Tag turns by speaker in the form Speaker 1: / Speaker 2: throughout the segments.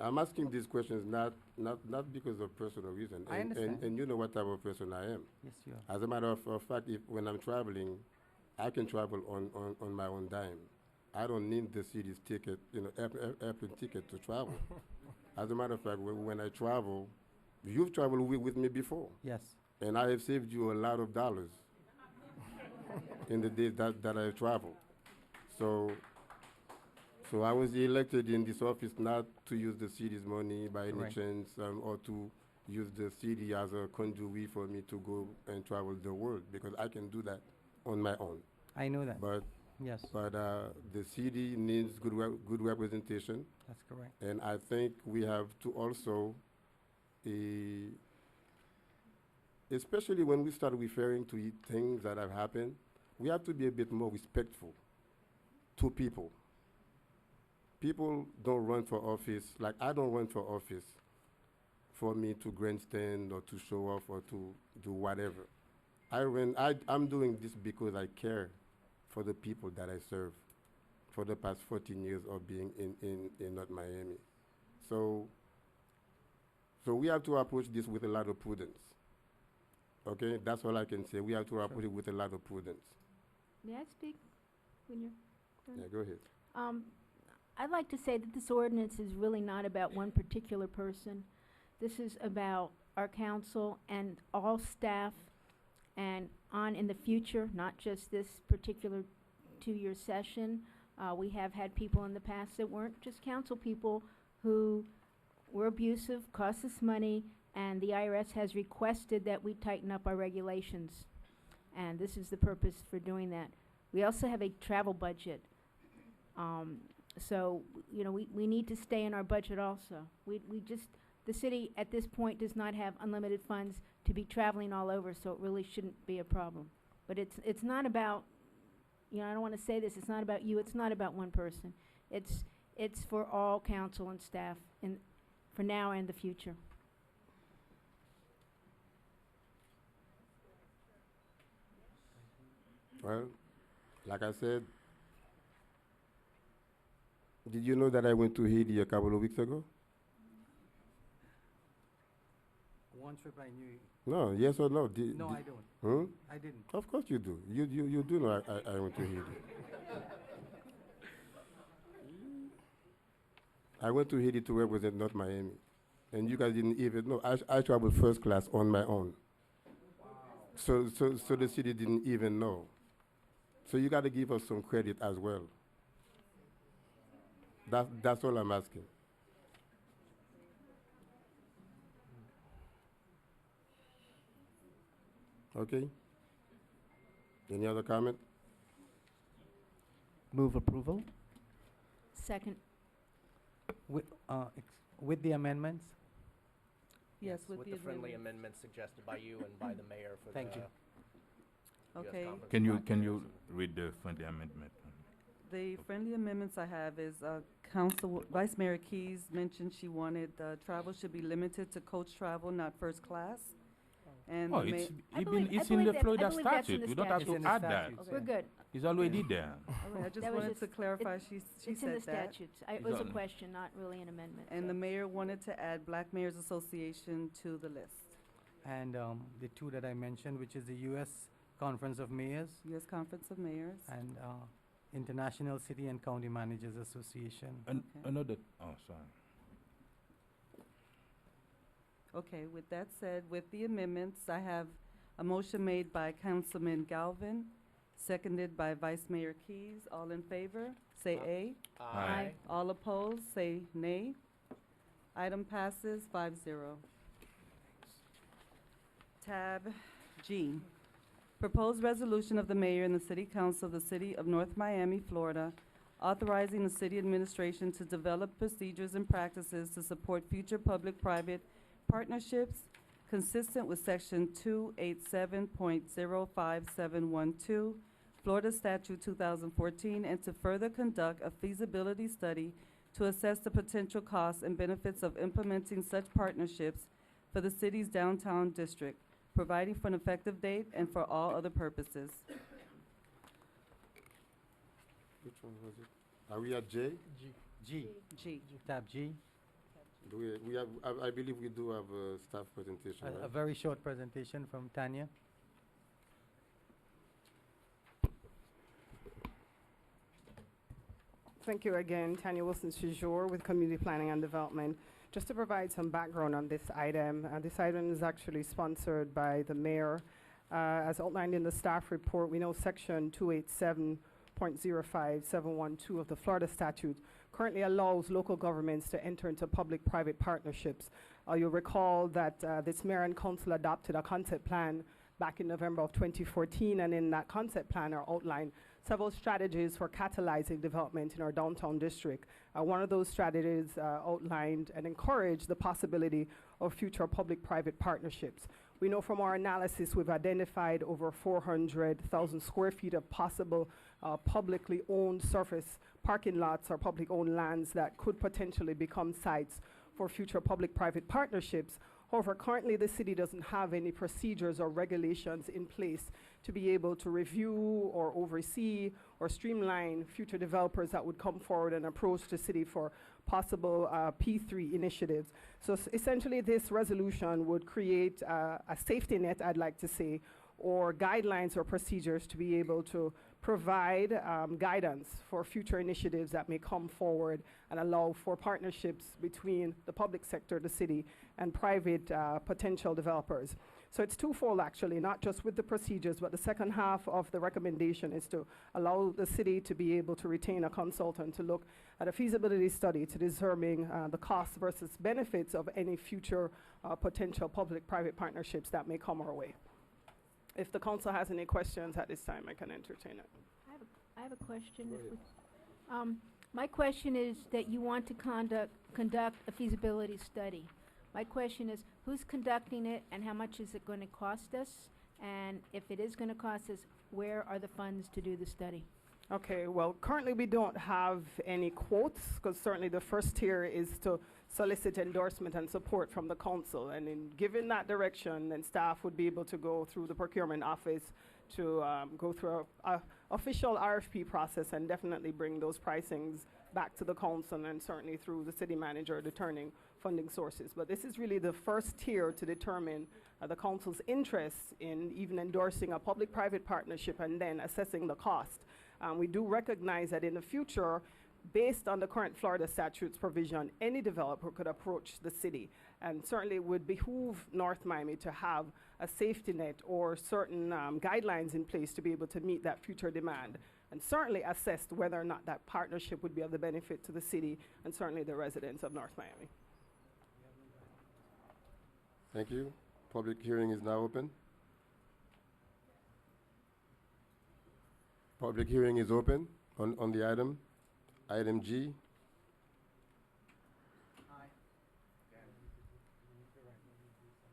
Speaker 1: I'm asking these questions not because of personal reason.
Speaker 2: I understand.
Speaker 1: And you know what type of person I am.
Speaker 2: Yes, you are.
Speaker 1: As a matter of fact, if when I'm traveling, I can travel on my own dime. I don't need the city's ticket, airplane ticket to travel. As a matter of fact, when I travel, you've traveled with me before,
Speaker 2: Yes.
Speaker 1: and I have saved you a lot of dollars in the days that I have traveled. So, so I was elected in this office not to use the city's money by any
Speaker 2: Correct.
Speaker 1: chance, or to use the city as a conduit for me to go and travel the world, because I can do that on my own.
Speaker 2: I know that.
Speaker 1: But
Speaker 2: Yes,
Speaker 1: the city needs good representation,
Speaker 2: that's correct.
Speaker 1: and I think we have to also, eh, especially when we start referring to things that have happened, we have to be a bit more respectful to people. People don't run for office, like I don't run for office for me to grandstand or to show off or to do whatever. I'm doing this because I care for the people that I serve for the past 14 years of being in North Miami. So, so we have to approach this with a lot of prudence. Okay, that's all I can say. We have to approach it with a lot of prudence.
Speaker 3: May I speak when you're done?
Speaker 1: Yeah, go ahead.
Speaker 3: Um, I'd like to say that this ordinance is really not about one particular person. This is about our council and all staff, and on in the future, not just this particular 2-year session. We have had people in the past that weren't just council people who were abusive, cost us money, and the IRS has requested that we tighten up our regulations. And this is the purpose for doing that. We also have a travel budget. So, we need to stay in our budget also. The city at this point does not have unlimited funds to be traveling all over, so it really shouldn't be a problem. But it's not about, I don't want to say this, it's not about you, it's not about one person. It's for all council and staff, for now and the future.
Speaker 1: Well, like I said, did you know that I went to Haiti a couple of weeks ago?
Speaker 2: One trip I knew.
Speaker 1: No, yes or no?
Speaker 2: No, I don't.
Speaker 1: Hmm?
Speaker 2: I didn't.
Speaker 1: Of course you do. You do know I went to Haiti. I went to Haiti to represent North Miami. And you guys didn't even know. I traveled first class on my own. So the city didn't even know. So you got to give us some credit as well. That's all I'm asking. Okay? Any other comment?
Speaker 2: Move approval
Speaker 3: Second.
Speaker 2: with the amendments.
Speaker 4: Yes, with
Speaker 5: with
Speaker 4: the
Speaker 5: the friendly
Speaker 4: amendments.
Speaker 5: amendments suggested by you and by the mayor for
Speaker 2: Thank
Speaker 5: the
Speaker 2: you.
Speaker 5: US
Speaker 4: Okay.
Speaker 5: Conference
Speaker 6: Can
Speaker 5: of
Speaker 6: you
Speaker 5: Black
Speaker 6: read the friendly amendment?
Speaker 4: The friendly amendments I have is, Vice Mayor Keys mentioned she wanted, travel should be limited to coach travel, not first class. And
Speaker 6: Oh,
Speaker 4: the
Speaker 6: it's
Speaker 3: I
Speaker 6: it's
Speaker 3: believe
Speaker 6: in
Speaker 3: that-
Speaker 6: the
Speaker 3: I
Speaker 6: Florida
Speaker 3: believe that's in
Speaker 6: statute.
Speaker 3: the
Speaker 6: We don't have
Speaker 2: statute. It's
Speaker 6: to
Speaker 2: in
Speaker 6: add
Speaker 2: the
Speaker 6: that.
Speaker 2: statute.
Speaker 3: We're good.
Speaker 6: It's already there.
Speaker 4: All right, I just
Speaker 3: That was
Speaker 4: wanted
Speaker 3: just-
Speaker 4: to clarify, she
Speaker 3: It's in the
Speaker 4: said that.
Speaker 3: statutes. It was a
Speaker 6: on-
Speaker 3: question, not really an amendment.
Speaker 4: And
Speaker 3: so.
Speaker 4: the mayor wanted to add Black Mayors Association to the list.
Speaker 2: And the two that I mentioned, which is the U.S. Conference of Mayors
Speaker 4: U.S. Conference of Mayors.
Speaker 2: and International City and County Managers Association.
Speaker 4: Okay.
Speaker 6: Another. Oh, sorry.
Speaker 4: Okay, with that said, with the amendments, I have a motion made by Councilman Galvin, seconded by Vice Mayor Keys. All in favor, say aye.
Speaker 6: Aye.
Speaker 4: All opposed, say nay. Item passes 5-0. Tab G, proposed resolution of the mayor and the city council of the city of North Miami, Florida, authorizing the city administration to develop procedures and practices to support future public-private partnerships consistent with section 287.05712, Florida Statute 2014, and to further conduct a feasibility study to assess the potential costs and benefits of implementing such partnerships for the city's downtown district, providing for an effective date and for all other purposes.
Speaker 1: Which one was it? Are we at J?
Speaker 2: G.
Speaker 4: G.
Speaker 2: Tab G.
Speaker 1: we have, I believe we do have a staff presentation,
Speaker 2: A
Speaker 1: right?
Speaker 2: very short presentation from Tanya.
Speaker 7: Thank you again, Tanya Wilson-Chijor with Community Planning and Development. Just to provide some background on this item is actually sponsored by the mayor. As outlined in the staff report, we know section 287.05712 of the Florida statute currently allows local governments to enter into public-private partnerships. You'll recall that this mayor and council adopted a concept plan back in November of 2014, and in that concept plan are outlined several strategies for catalyzing development in our downtown district. One of those strategies outlined and encouraged the possibility of future public-private partnerships. We know from our analysis we've identified over 400,000 square feet of possible publicly owned surface parking lots or public owned lands that could potentially become sites for future public-private partnerships. However, currently the city doesn't have any procedures or regulations in place to be able to review or oversee or streamline future developers that would come forward and approach the city for possible P3 initiatives. So essentially this resolution would create a safety net, I'd like to say, or guidelines or procedures to be able to provide guidance for future initiatives that may come forward and allow for partnerships between the public sector, the city, and private potential developers. So it's twofold actually, not just with the procedures, but the second half of the recommendation is to allow the city to be able to retain a consultant to look at a feasibility study to determine the costs versus benefits of any future potential public-private partnerships that may come our way. If the council has any questions at this time, I can entertain it.
Speaker 3: I have a question.
Speaker 1: Go
Speaker 3: if
Speaker 1: ahead.
Speaker 3: we- My question is that you want to conduct a feasibility study. My question is, who's conducting it and how much is it going to cost us? And if it is going to cost us, where are the funds to do the study?
Speaker 7: Okay, well, currently we don't have any quotes, because certainly the first tier is to solicit endorsement and support from the council. And in given that direction, then staff would be able to go through the procurement office to go through a official RFP process and definitely bring those pricings back to the council and certainly through the city manager determining funding sources. But this is really the first tier to determine the council's interest in even endorsing a public-private partnership and then assessing the cost. We do recognize that in the future, based on the current Florida statutes provision, any developer could approach the city, and certainly it would behoove North Miami to have a safety net or certain guidelines in place to be able to meet that future demand, and certainly assess whether or not that partnership would be of the benefit to the city and certainly the residents of North Miami.
Speaker 1: Thank you. Public hearing is now open. Public hearing is open on the item. Item G.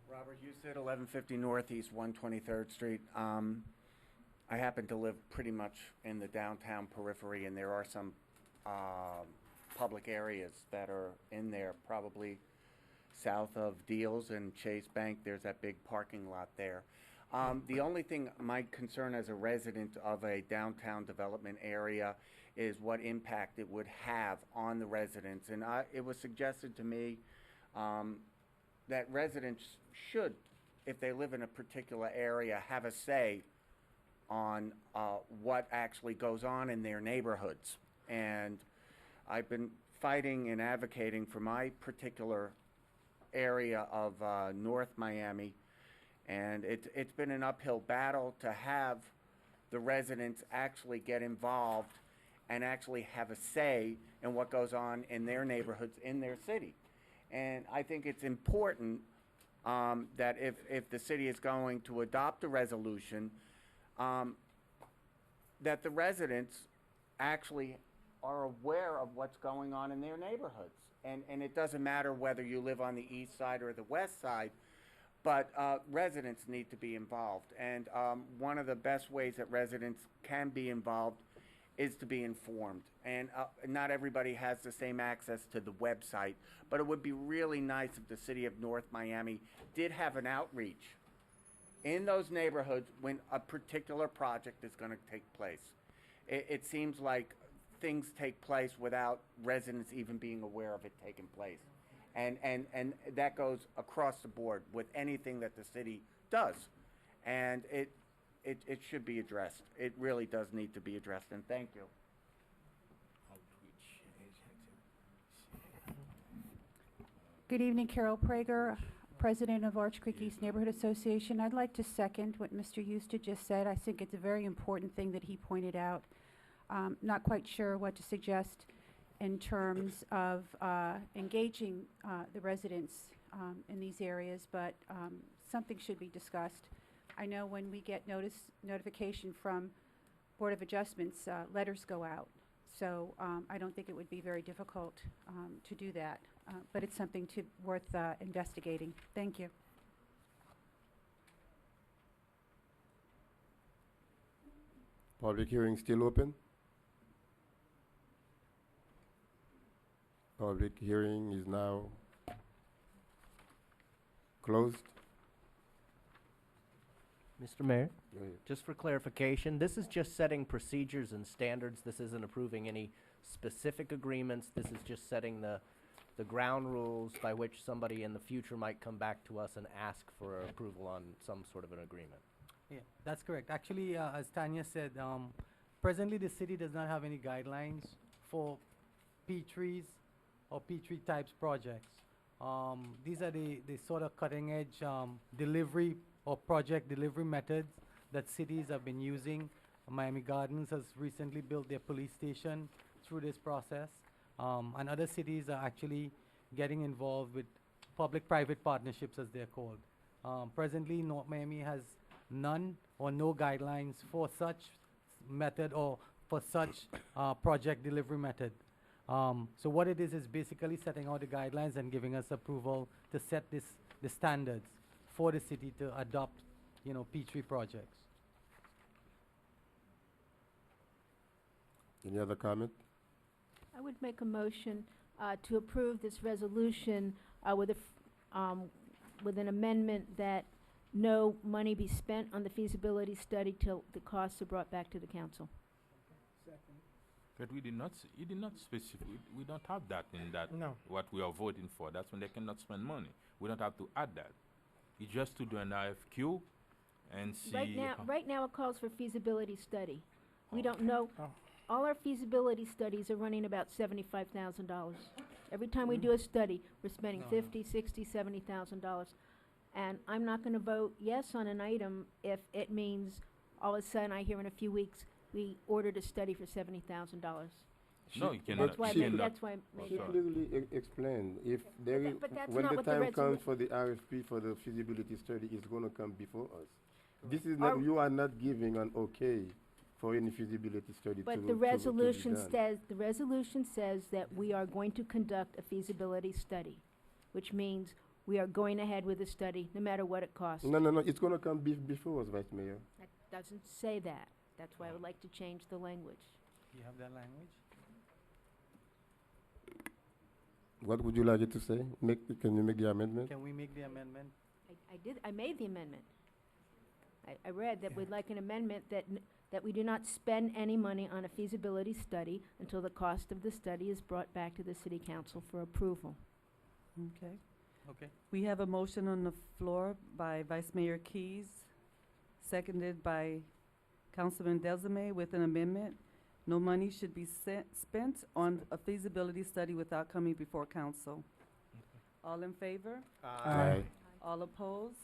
Speaker 5: Robert Husted, 1150 Northeast 123rd Street. I happen to live pretty much in the downtown periphery, and there are some public areas that are in there, probably south of Deals and Chase Bank. There's that big parking lot there. The only thing, my concern as a resident of a downtown development area is what impact it would have on the residents. And it was suggested to me that residents should, if they live in a particular area, have a say on what actually goes on in their neighborhoods. And I've been fighting and advocating for my particular area of North Miami, and it's been an uphill battle to have the residents actually get involved and actually have a say in what goes on in their neighborhoods, in their city. And I think it's important that if the city is going to adopt a resolution, that the residents actually are aware of what's going on in their neighborhoods. And it doesn't matter whether you live on the east side or the west side, but residents need to be involved. And one of the best ways that residents can be involved is to be informed. And not everybody has the same access to the website, but it would be really nice if the city of North Miami did have an outreach in those neighborhoods when a particular project is going to take place. It seems like things take place without residents even being aware of it taking place. And that goes across the board with anything that the city does. And it should be addressed. It really does need to be addressed, and thank you.
Speaker 8: Good evening, Carol Prager, President of Arch Creek East Neighborhood Association. I'd like to second what Mr. Eustace just said. I think it's a very important thing that he pointed out. Not quite sure what to suggest in terms of engaging the residents in these areas, but something should be discussed. I know when we get notification from Board of Adjustments, letters go out. So I don't think it would be very difficult to do that, but it's something worth investigating. Thank you.
Speaker 1: Public hearing still open? Public hearing is now closed.
Speaker 9: Mr. Mayor,
Speaker 1: Go ahead.
Speaker 9: just for clarification, this is just setting procedures and standards. This isn't approving any specific agreements. This is just setting the ground rules by which somebody in the future might come back to us and ask for approval on some sort of an agreement.
Speaker 2: Yeah, that's correct. Actually, as Tanya said, presently the city does not have any guidelines for P3s or P3 types projects. These are the sort of cutting edge delivery or project delivery methods that cities have been using. Miami Gardens has recently built their police station through this process. And other cities are actually getting involved with public-private partnerships, as they're called. Presently, North Miami has none or no guidelines for such method or for such project delivery method. So what it is basically setting out the guidelines and giving us approval to set the standards for the city to adopt, P3 projects.
Speaker 1: Any other comment?
Speaker 3: I would make a motion to approve this resolution with an amendment that no money be spent on the feasibility study till the costs are brought back to the council.
Speaker 6: But we did not, you did not specify, we don't have that in that, what we are voting for. That's when they cannot spend money. We don't have to add that. It's just to do an RFQ and see.
Speaker 3: Right now it calls for feasibility study. We don't know. All our feasibility studies are running about $75,000. Every time we do a study, we're spending $50,000, $60,000, $70,000. And I'm not gonna vote yes on an item if it means all of a sudden I hear in a few weeks, we ordered a study for $70,000.
Speaker 6: No, you cannot.
Speaker 3: That's why,
Speaker 1: She-
Speaker 3: that's why I made
Speaker 1: She
Speaker 3: that.
Speaker 1: clearly explained, if there is,
Speaker 3: But that's
Speaker 1: when
Speaker 3: not
Speaker 1: the
Speaker 3: what the
Speaker 1: time comes
Speaker 3: resolu-
Speaker 1: for the RFP for the feasibility study, it's gonna come before us. This is
Speaker 3: Our-
Speaker 1: not, you are not giving an okay for any feasibility study to
Speaker 3: But
Speaker 1: to
Speaker 3: the
Speaker 1: be
Speaker 3: resolution
Speaker 1: done.
Speaker 3: says that we are going to conduct a feasibility study, which means we are going ahead with the study, no matter what it costs.
Speaker 1: No, it's gonna come before us, Vice Mayor.
Speaker 3: That doesn't say that. That's why I would like to change the language.
Speaker 2: You have that language?
Speaker 1: What would you like it to say? Can you make the amendment?
Speaker 2: Can we make the amendment?
Speaker 3: I made the amendment. I read that we'd like an amendment that we do not spend any money on a feasibility study until the cost of the study is brought back to the city council for approval.
Speaker 4: Okay.
Speaker 2: Okay.
Speaker 4: We have a motion on the floor by Vice Mayor Keys, seconded by Councilman Desame with an amendment. No money should be spent on a feasibility study without coming before council. All in favor?
Speaker 1: Aye.
Speaker 4: All opposed?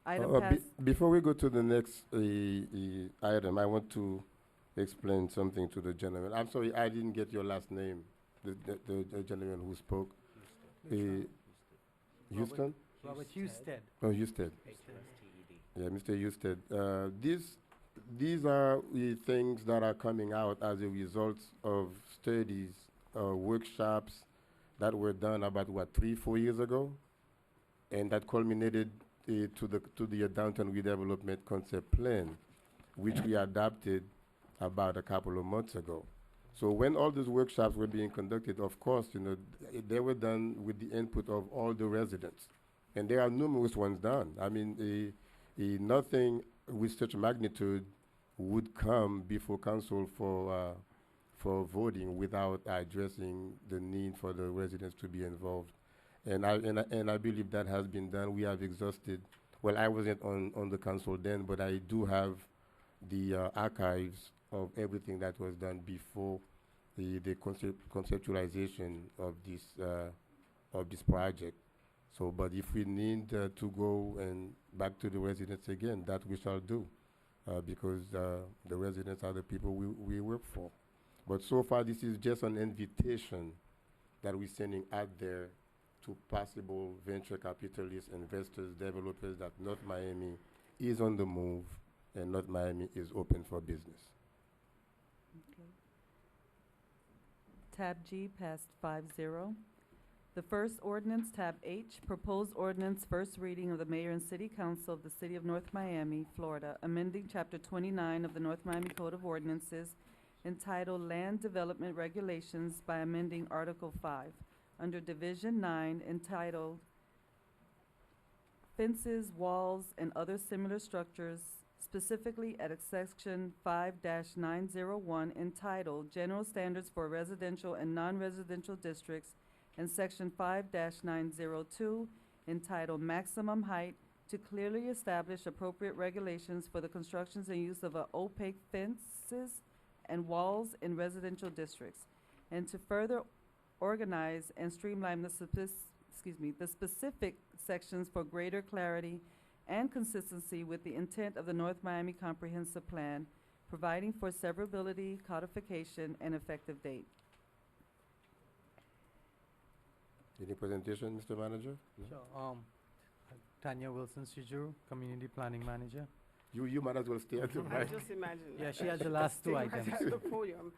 Speaker 1: Uh,
Speaker 4: Item
Speaker 1: uh,
Speaker 4: pass.
Speaker 1: Before we go to the next item, I want to explain something to the gentleman. I'm sorry, I didn't get your last name, the gentleman who spoke. Houston?
Speaker 2: Robert Husted.
Speaker 1: Oh, Houston.
Speaker 9: H-U-S-T-E-D.
Speaker 1: Yeah, Mr. Houston. These are the things that are coming out as a result of studies, workshops that were done about, 3-4 years ago? And that culminated to the downtown redevelopment concept plan, which we adopted about a couple of months ago. So when all those workshops were being conducted, of course, they were done with the input of all the residents. And there are numerous ones done. I mean, nothing with such magnitude would come before council for voting without addressing the need for the residents to be involved. And I believe that has been done. We have exhausted. Well, I wasn't on the council then, but I do have the archives of everything that was done before the conceptualization of this project. So, but if we need to go and back to the residents again, that we shall do, because the residents are the people we work for. But so far, this is just an invitation that we're sending out there to possible venture capitalists, investors, developers, that North Miami is on the move and North Miami is open for business.
Speaker 4: Okay. Tab G passed 5-0. The first ordinance, tab H, proposed ordinance, first reading of the mayor and city council of the city of North Miami, Florida, amending chapter 29 of the North Miami Code of Ordinances entitled Land Development Regulations by amending Article 5 under Division 9 entitled Fences, Walls, and Other Similar Structures, specifically at section 5-901 entitled General Standards for Residential and Non-Residential Districts, and section 5-902 entitled Maximum Height, to clearly establish appropriate regulations for the constructions and use of opaque fences and walls in residential districts, and to further organize and streamline the specific sections for greater clarity and consistency with the intent of the North Miami Comprehensive Plan, providing for severability, codification, and effective date.
Speaker 1: Any presentation, Mr. Manager? No?
Speaker 2: So, Tanya Wilson Sijuru, Community Planning Manager.
Speaker 1: You might as well stay at the
Speaker 7: I
Speaker 1: mic.
Speaker 7: just imagine.
Speaker 2: Yeah, she has the last two
Speaker 7: Staying right
Speaker 2: items.
Speaker 7: at the podium.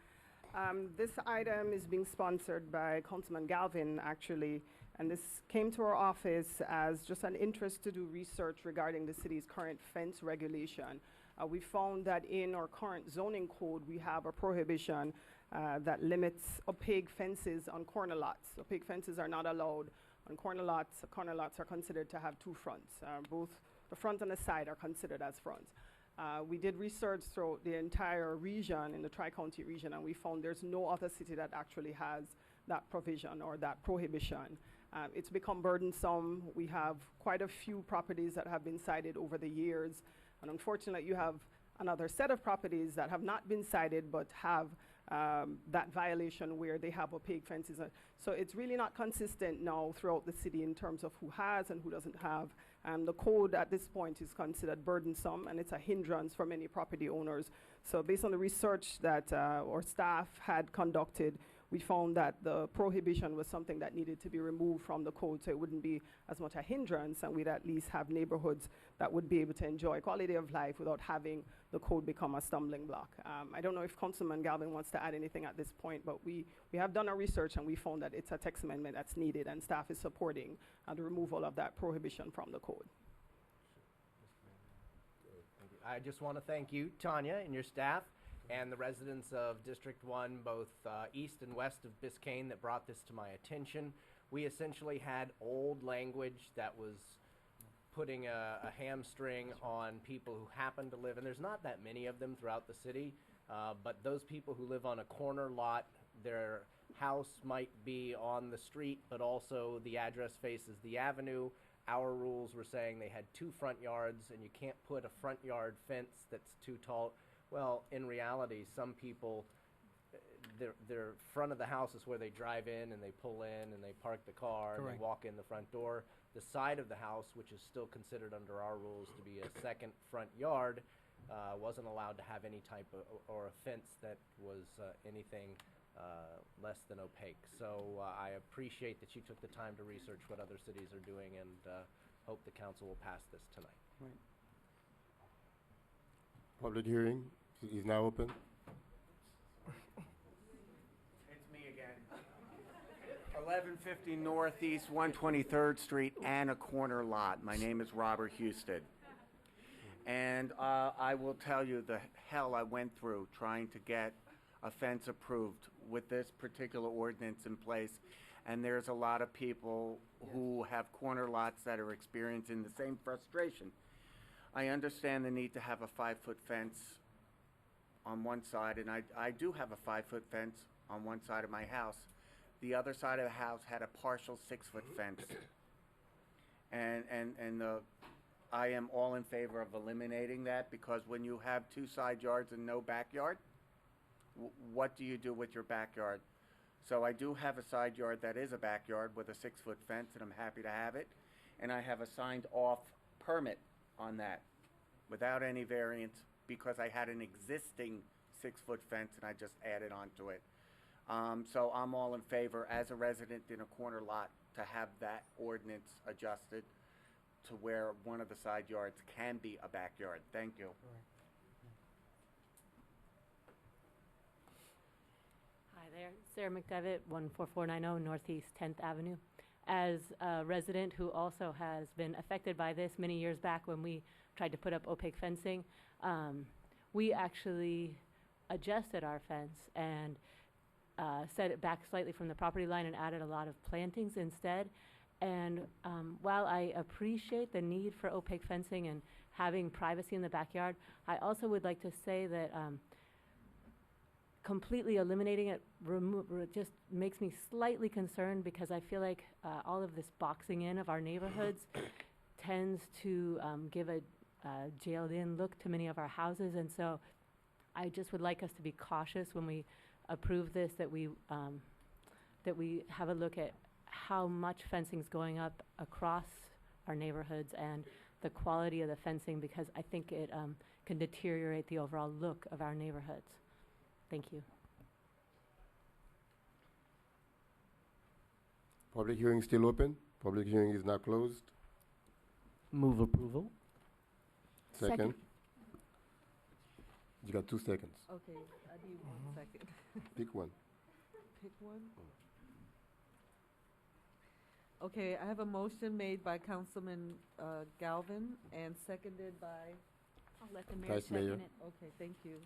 Speaker 7: This item is being sponsored by Councilman Galvin, actually, and this came to our office as just an interest to do research regarding the city's current fence regulation. We found that in our current zoning code, we have a prohibition that limits opaque fences on corner lots. Opaque fences are not allowed on corner lots. Corner lots are considered to have two fronts. Both the front and the side are considered as fronts. We did research throughout the entire region, in the Tri-County region, and we found there's no other city that actually has that provision or that prohibition. It's become burdensome. We have quite a few properties that have been cited over the years, and unfortunately you have another set of properties that have not been cited but have that violation where they have opaque fences. So it's really not consistent now throughout the city in terms of who has and who doesn't have. The code at this point is considered burdensome, and it's a hindrance for many property owners. So based on the research that our staff had conducted, we found that the prohibition was something that needed to be removed from the code, so it wouldn't be as much a hindrance, and we'd at least have neighborhoods that would be able to enjoy quality of life without having the code become a stumbling block. I don't know if Councilman Galvin wants to add anything at this point, but we have done our research and we found that it's a text amendment that's needed, and staff is supporting the removal of that prohibition from the code.
Speaker 9: I just want to thank you, Tanya, and your staff, and the residents of District 1, both east and west of Biscayne, that brought this to my attention. We essentially had old language that was putting a hamstring on people who happen to live, and there's not that many of them throughout the city, but those people who live on a corner lot, their house might be on the street, but also the address faces the avenue. Our rules were saying they had 2 front yards, and you can't put a front yard fence that's too tall. Well, in reality, some people, their front of the house is where they drive in and they pull in and they park the car and
Speaker 2: Correct.
Speaker 9: they walk in the front door. The side of the house, which is still considered under our rules to be a second front yard, wasn't allowed to have any type of, or a fence that was anything less than opaque. So I appreciate that you took the time to research what other cities are doing, and hope the council will pass this tonight.
Speaker 2: Right.
Speaker 1: Public hearing is now open.
Speaker 5: It's me again. 1150 Northeast 123rd Street and a corner lot. My name is Robert Houston. And I will tell you the hell I went through trying to get a fence approved with this particular ordinance in place. And there's a lot of people who have corner lots that are experiencing the same frustration. I understand the need to have a 5-foot fence on one side, and I do have a 5-foot fence on one side of my house. the other side of the house had a partial 6-foot fence. And I am all in favor of eliminating that, because when you have 2 side yards and no backyard, what do you do with your backyard? So I do have a side yard that is a backyard with a 6-foot fence, and I'm happy to have it. And I have a signed off permit on that without any variance, because I had an existing 6-foot fence and I just added on to it. So I'm all in favor, as a resident in a corner lot, to have that ordinance adjusted to where one of the side yards can be a backyard. Thank you.
Speaker 10: Hi there, Sarah McDevitt, 14490 Northeast 10th Avenue. As a resident who also has been affected by this many years back when we tried to put up opaque fencing, we actually adjusted our fence and set it back slightly from the property line and added a lot of plantings instead. And while I appreciate the need for opaque fencing and having privacy in the backyard, I also would like to say that completely eliminating it just makes me slightly concerned, because I feel like all of this boxing in of our neighborhoods tends to give a jailed-in look to many of our houses. And so I just would like us to be cautious when we approve this, that we have a look at how much fencing is going up across our neighborhoods and the quality of the fencing, because I think it can deteriorate the overall look of our neighborhoods. Thank you.
Speaker 1: Public hearing still open. Public hearing is now closed.
Speaker 9: Move approval.
Speaker 1: Second. You got 2 seconds.
Speaker 11: Okay, I need 1 second.
Speaker 1: Pick one.
Speaker 11: Pick one. Okay, I have a motion made by Councilman Galvin and seconded by,
Speaker 3: I'll let the mayor
Speaker 1: Vice Mayor.
Speaker 3: second it.
Speaker 11: okay, thank you.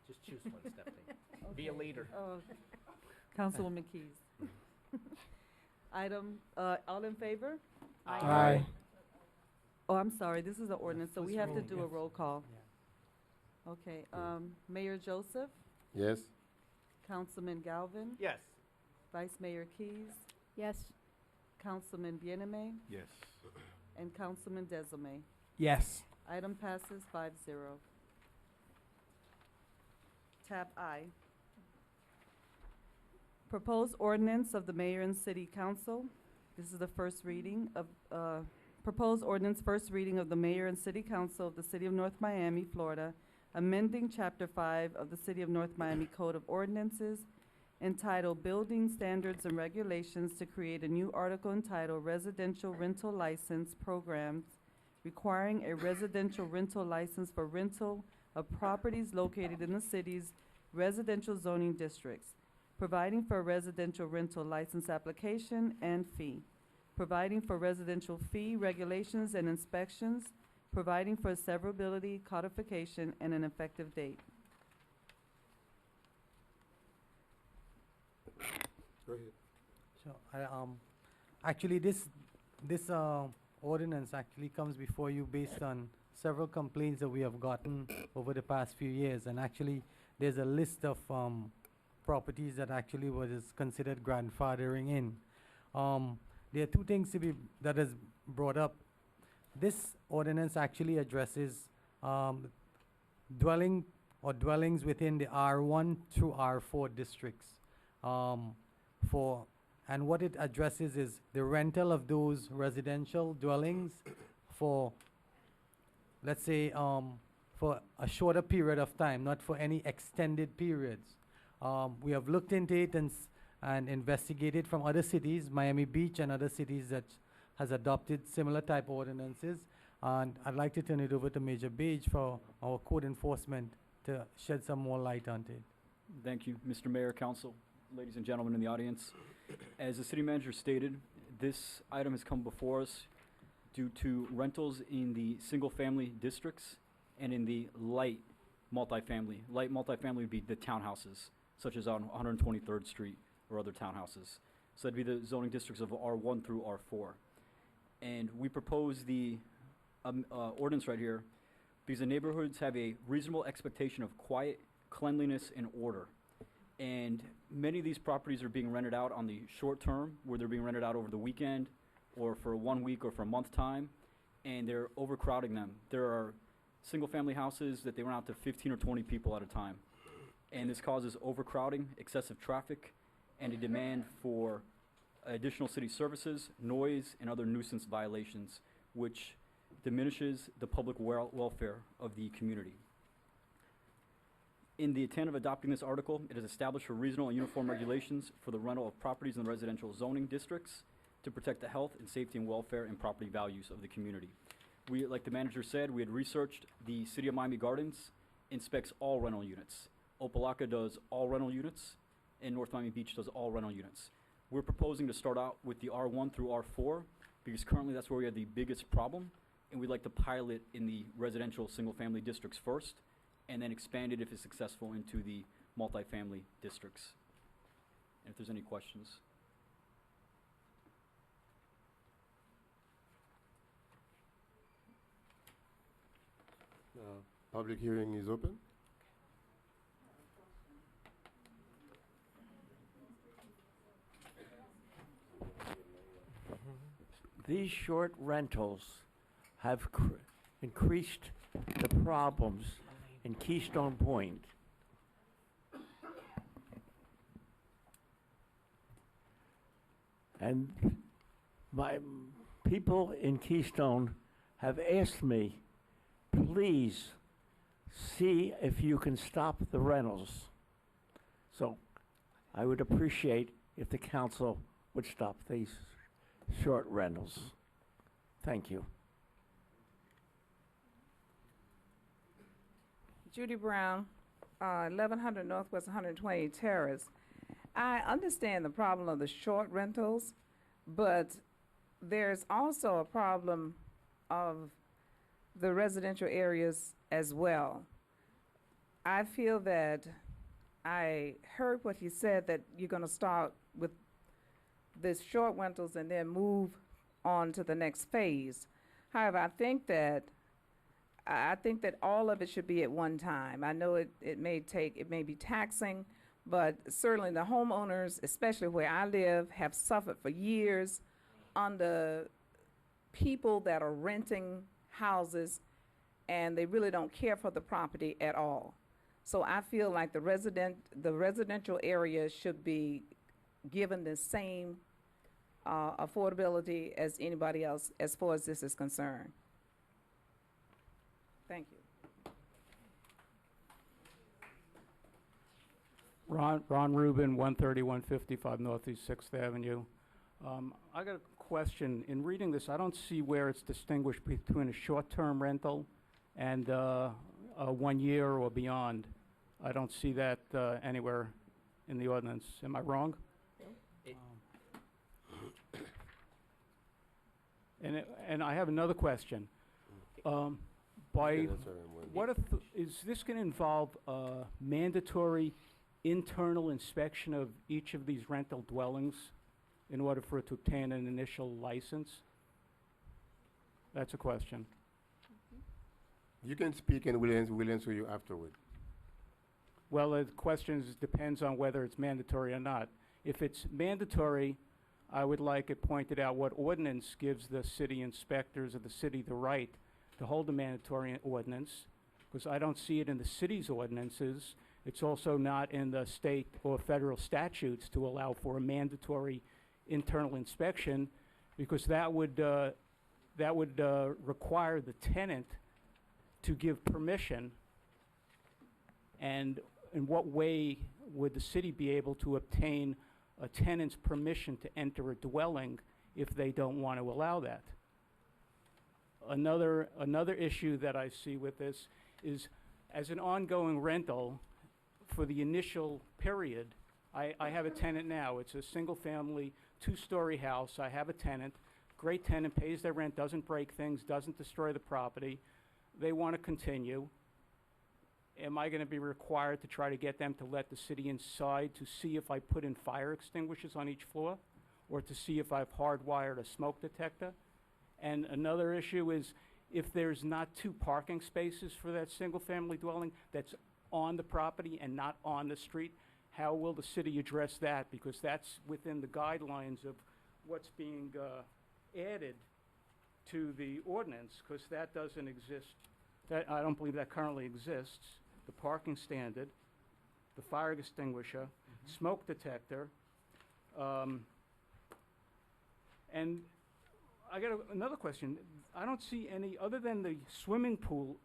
Speaker 9: Just choose one, Stephanie. Be a leader.
Speaker 11: Councilwoman Keys. Item, all in favor?
Speaker 2: Aye.
Speaker 11: Oh, I'm sorry, this is an ordinance, so we
Speaker 2: Let's
Speaker 11: have to
Speaker 2: roll,
Speaker 11: do a
Speaker 2: yes.
Speaker 11: roll call.
Speaker 2: Yeah.
Speaker 11: Okay, Mayor Joseph,
Speaker 1: Yes?
Speaker 11: Councilman Galvin,
Speaker 9: Yes.
Speaker 11: Vice Mayor Keys,
Speaker 3: Yes,
Speaker 11: Councilman Bieneme,
Speaker 6: Yes.
Speaker 11: and Councilman Desome.
Speaker 2: Yes.
Speaker 11: Item passes 5-0. Tab I. Proposed ordinance of the mayor and city council. This is the first reading of, proposed ordinance, first reading of the mayor and city council of the city of North Miami, Florida, amending chapter 5 of the city of North Miami Code of Ordinances entitled Building Standards and Regulations to create a new article entitled Residential Rental License Programs, requiring a residential rental license for rental of properties located in the city's residential zoning districts, providing for a residential rental license application and fee, providing for residential fee regulations and inspections, providing for severability, codification, and an effective date.
Speaker 1: Go ahead.
Speaker 2: So, actually, this ordinance actually comes before you based on several complaints that we have gotten over the past few years. And actually, there's a list of properties that actually was considered grandfathering in. There are 2 things that is brought up. This ordinance actually addresses dwellings within the R1 through R4 districts. And what it addresses is the rental of those residential dwellings for, let's say, for a shorter period of time, not for any extended periods. We have looked into it and investigated from other cities, Miami Beach and other cities that has adopted similar type ordinances. And I'd like to turn it over to Major Beige for our code enforcement to shed some more light on it.
Speaker 12: Thank you, Mr. Mayor, Council, ladies and gentlemen in the audience. As the city manager stated, this item has come before us due to rentals in the single-family districts and in the light multifamily. Light multifamily would be the townhouses, such as on 123rd Street or other townhouses. So that'd be the zoning districts of R1 through R4. And we propose the ordinance right here because the neighborhoods have a reasonable expectation of quiet, cleanliness, and order. And many of these properties are being rented out on the short term, where they're being rented out over the weekend, or for 1 week or for a month time, and they're overcrowding them. There are single-family houses that they rent out to 15 or 20 people at a time. And this causes overcrowding, excessive traffic, and a demand for additional city services, noise, and other nuisance violations, which diminishes the public welfare of the community. In the intent of adopting this article, it is established for reasonable and uniform regulations for the rental of properties in the residential zoning districts to protect the health and safety and welfare and property values of the community. We, like the manager said, we had researched the City of Miami Gardens inspects all rental units. Opelika does all rental units, and North Miami Beach does all rental units. We're proposing to start out with the R1 through R4 because currently that's where we have the biggest problem, and we'd like to pilot in the residential single-family districts first, and then expand it if it's successful into the multifamily districts. And if there's any questions.
Speaker 1: Public hearing is open.
Speaker 13: These short rentals have increased the problems in Keystone Point. And my people in Keystone have asked me, please see if you can stop the rentals. So I would appreciate if the council would stop these short rentals. Thank you.
Speaker 14: Judy Brown, 1100 Northwest 120 Terrace. I understand the problem of the short rentals, but there's also a problem of the residential areas as well. I feel that I heard what he said, that you're going to start with the short rentals and then move on to the next phase. However, I think that all of it should be at one time. I know it may be taxing, but certainly the homeowners, especially where I live, have suffered for years under people that are renting houses, and they really don't care for the property at all. So I feel like the residential area should be given the same affordability as anybody else as far as this is concerned. Thank you.
Speaker 15: Ron Rubin, 130, 155 Northeast 6th Avenue. I got a question. In reading this, I don't see where it's distinguished between a short-term rental and 1 year or beyond. I don't see that anywhere in the ordinance. Am I wrong? And I have another question. What if is this going to involve mandatory internal inspection of each of these rental dwellings in order for it to obtain an initial license? That's a question.
Speaker 1: You can speak and we'll answer you afterward.
Speaker 15: Well, the question depends on whether it's mandatory or not. If it's mandatory, I would like it pointed out what ordinance gives the city inspectors of the city the right to hold a mandatory ordinance, because I don't see it in the city's ordinances. It's also not in the state or federal statutes to allow for a mandatory internal inspection, because that would require the tenant to give permission. And in what way would the city be able to obtain a tenant's permission to enter a dwelling if they don't want to allow that? Another issue that I see with this is, as an ongoing rental for the initial period, I have a tenant now. It's a single-family, two-story house. I have a tenant. Great tenant, pays their rent, doesn't break things, doesn't destroy the property. They want to continue. Am I going to be required to try to get them to let the city inside to see if I put in fire extinguishers on each floor, or to see if I've hardwired a smoke detector? And another issue is, if there's not 2 parking spaces for that single-family dwelling that's on the property and not on the street, how will the city address that? Because that's within the guidelines of what's being added to the ordinance, because that doesn't exist. That, I don't believe that currently exists. The parking standard, the fire extinguisher, smoke detector, and I got another question. I don't see any, other than the swimming pool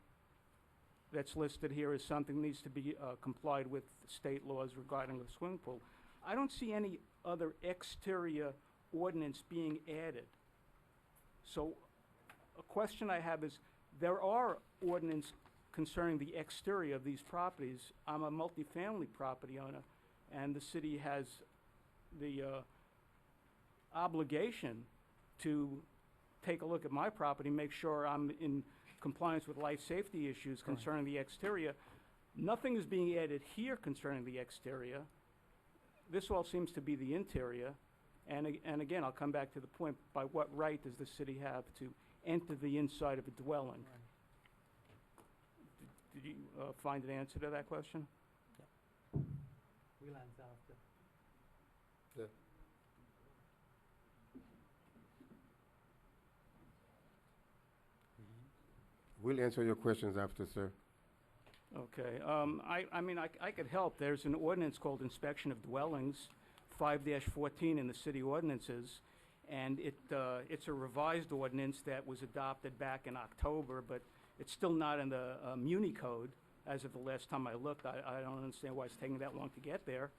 Speaker 15: that's listed here as something needs to be complied with state laws regarding the swimming pool. I don't see any other exterior ordinance being added. So a question I have is, there are ordinance concerning the exterior of these properties. I'm a multifamily property owner, and the city has the obligation to take a look at my property, make sure I'm in compliance with life safety issues concerning the exterior. Nothing is being added here concerning the exterior. This all seems to be the interior. And again, I'll come back to the point, by what right does the city have to enter the inside of a dwelling? Did you find an answer to that question?
Speaker 2: We'll answer after.
Speaker 1: Yeah. We'll answer your questions after, sir.
Speaker 15: Okay, I mean, I could help. There's an ordinance called Inspection of Dwellings, 5-14 in the city ordinances, and it's a revised ordinance that was adopted back in October, but it's still not in the Muni Code as of the last time I looked. I don't understand why it's taking that long to get there.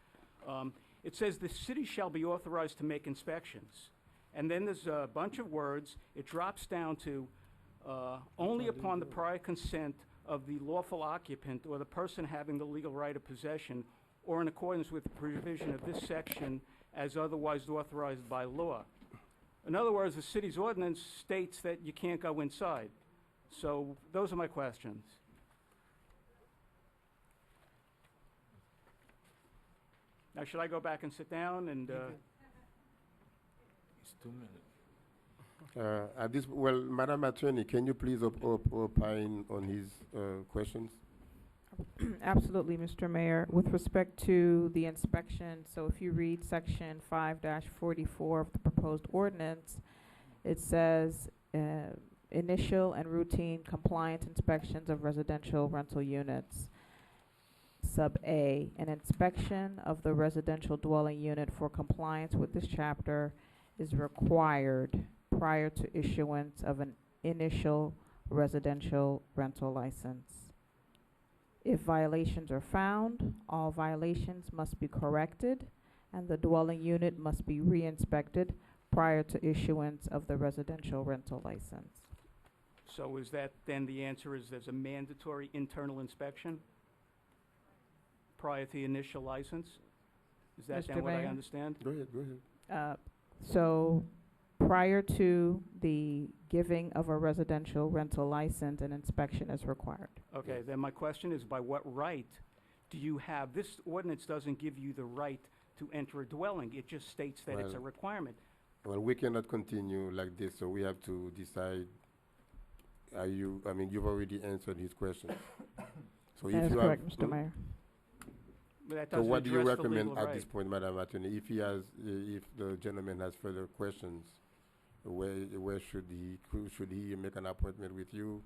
Speaker 15: It says the city shall be authorized to make inspections. And then there's a bunch of words. It drops down to only upon the prior consent of the lawful occupant or the person having the legal right of possession, or in accordance with the provision of this section as otherwise authorized by law. In other words, the city's ordinance states that you can't go inside. So those are my questions. Now, should I go back and sit down and?
Speaker 6: It's 2 minutes.
Speaker 1: Well, Madam Attorney, can you please opine on his questions?
Speaker 16: Absolutely, Mr. Mayor. With respect to the inspection, so if you read section 5-44 of the proposed ordinance, it says initial and routine compliance inspections of residential rental units. Sub A, an inspection of the residential dwelling unit for compliance with this chapter is required prior to issuance of an initial residential rental license. If violations are found, all violations must be corrected and the dwelling unit must be re-inspected prior to issuance of the residential rental license.
Speaker 15: So is that then the answer is there's a mandatory internal inspection prior to the initial license? Is that then
Speaker 16: Mr.
Speaker 15: what I
Speaker 16: Mayor?
Speaker 15: understand?
Speaker 1: Go ahead, go ahead.
Speaker 16: So prior to the giving of a residential rental license, an inspection is required.
Speaker 15: Okay, then my question is, by what right do you have, this ordinance doesn't give you the right to enter a dwelling, it just states that it's a
Speaker 1: Well-
Speaker 15: requirement.
Speaker 1: Well, we cannot continue like this, so we have to decide. I mean, you've already answered his questions. So
Speaker 16: That
Speaker 1: if
Speaker 16: is
Speaker 1: you
Speaker 16: correct,
Speaker 1: have,
Speaker 16: Mr. Mayor.
Speaker 15: But that
Speaker 1: So
Speaker 15: doesn't
Speaker 1: what do you
Speaker 15: address the
Speaker 1: recommend
Speaker 15: legal
Speaker 1: at
Speaker 15: right.
Speaker 1: this point, Madam Attorney? If he has, if the gentleman has further questions, where should he make an appointment with you,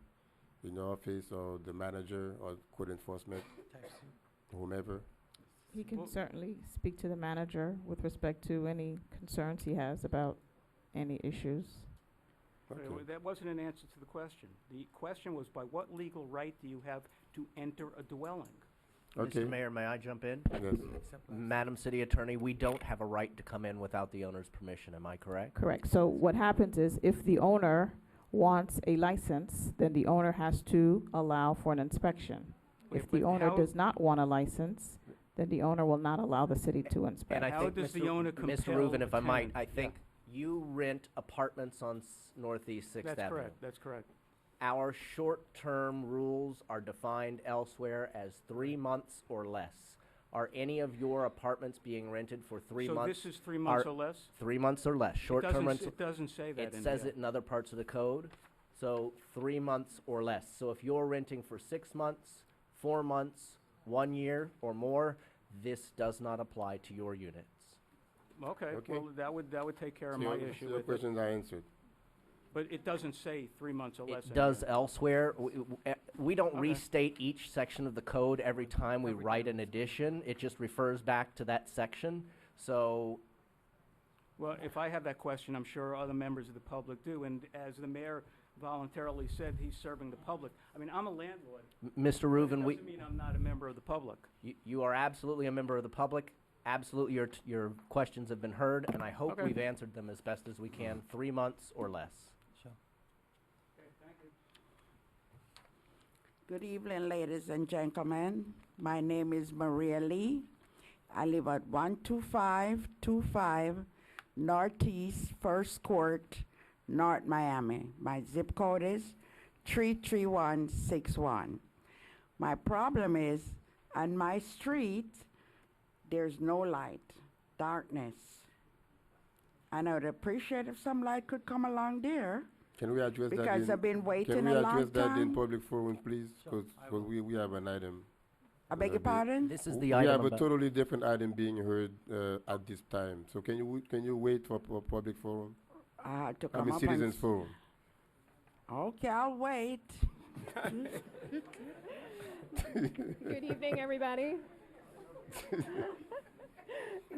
Speaker 1: in your office, or the manager, or code enforcement, whomever?
Speaker 16: He can
Speaker 15: Well-
Speaker 16: certainly speak to the manager with respect to any concerns he has about any issues.
Speaker 1: Okay.
Speaker 15: That wasn't an answer to the question. The question was, by what legal right do you have to enter a dwelling?
Speaker 1: Okay.
Speaker 9: Mr. Mayor, may I jump in?
Speaker 1: Yes.
Speaker 9: Madam City Attorney, we don't have a right to come in without the owner's permission, am I correct?
Speaker 16: Correct. So what happens is if the owner wants a license, then the owner has to allow for an inspection.
Speaker 15: Wait,
Speaker 16: If the
Speaker 15: but
Speaker 16: owner
Speaker 15: how-
Speaker 16: does not want a license, then the owner will not allow the city to inspect.
Speaker 9: And I
Speaker 15: How
Speaker 9: think,
Speaker 15: does the
Speaker 9: Mr.
Speaker 15: owner
Speaker 9: Mr.
Speaker 15: compel
Speaker 9: Rubin,
Speaker 15: a
Speaker 9: if I might,
Speaker 15: tenant?
Speaker 9: I
Speaker 15: Yeah.
Speaker 9: think you rent apartments on Northeast Sixth
Speaker 15: That's
Speaker 9: Avenue.
Speaker 15: correct, that's correct.
Speaker 9: Our short-term rules are defined elsewhere as 3 months or less. Are any of your apartments being rented for 3
Speaker 15: So
Speaker 9: months?
Speaker 15: this is 3 months
Speaker 9: Are
Speaker 15: or less?
Speaker 9: 3 months or less, short-term rental.
Speaker 15: It doesn't say that
Speaker 9: It
Speaker 15: in
Speaker 9: says
Speaker 15: here.
Speaker 9: it in other parts of the code, so 3 months or less. So if you're renting for 6 months, 4 months, 1 year or more, this does not apply to your units.
Speaker 15: Okay,
Speaker 1: Okay.
Speaker 15: well, that would take care of
Speaker 1: So
Speaker 15: my
Speaker 1: your-
Speaker 15: issue
Speaker 1: Your
Speaker 15: with it.
Speaker 1: questions are answered.
Speaker 15: But it doesn't say 3 months or less.
Speaker 9: It
Speaker 15: in
Speaker 9: does
Speaker 15: here.
Speaker 9: elsewhere. We don't
Speaker 15: Okay.
Speaker 9: restate each section of the code every time we
Speaker 15: Every
Speaker 9: write
Speaker 15: time.
Speaker 9: an addition. It just refers back to that section. So
Speaker 15: Well, if I have that question, I'm sure other members of the public do. And as the mayor voluntarily said, he's serving the public. I mean, I'm a landlord.
Speaker 9: Mr.
Speaker 15: but
Speaker 9: Reuven,
Speaker 15: it doesn't mean I'm not a member of the public.
Speaker 9: you are absolutely a member of the public. Absolutely, your questions have been heard, and I hope
Speaker 15: Okay.
Speaker 9: we've answered them as best as we can, 3 months or less.
Speaker 2: Sure.
Speaker 15: Okay, thank you.
Speaker 17: Good evening, ladies and gentlemen. My name is Maria Lee. I live at 12525 Northeast First Court, North Miami. My zip code is 33161. My problem is, on my street, there's no light, darkness. And I would appreciate if some light could come along there.
Speaker 1: Can we address that
Speaker 17: Because
Speaker 1: in-
Speaker 17: I've been waiting
Speaker 1: Can we
Speaker 17: a long
Speaker 1: address that in
Speaker 17: time.
Speaker 1: public forum, please?
Speaker 2: Sure,
Speaker 1: Because
Speaker 2: I will.
Speaker 1: we have an item.
Speaker 17: I beg your
Speaker 1: the-
Speaker 17: pardon?
Speaker 9: This is
Speaker 1: We
Speaker 9: the item
Speaker 1: have a
Speaker 9: about-
Speaker 1: totally different item being heard at this time. So can you wait for public forum?
Speaker 17: I had to
Speaker 1: I
Speaker 17: come
Speaker 1: mean
Speaker 17: up
Speaker 1: citizens
Speaker 17: and...
Speaker 1: forum.
Speaker 17: Okay, I'll wait.
Speaker 18: Good evening, everybody.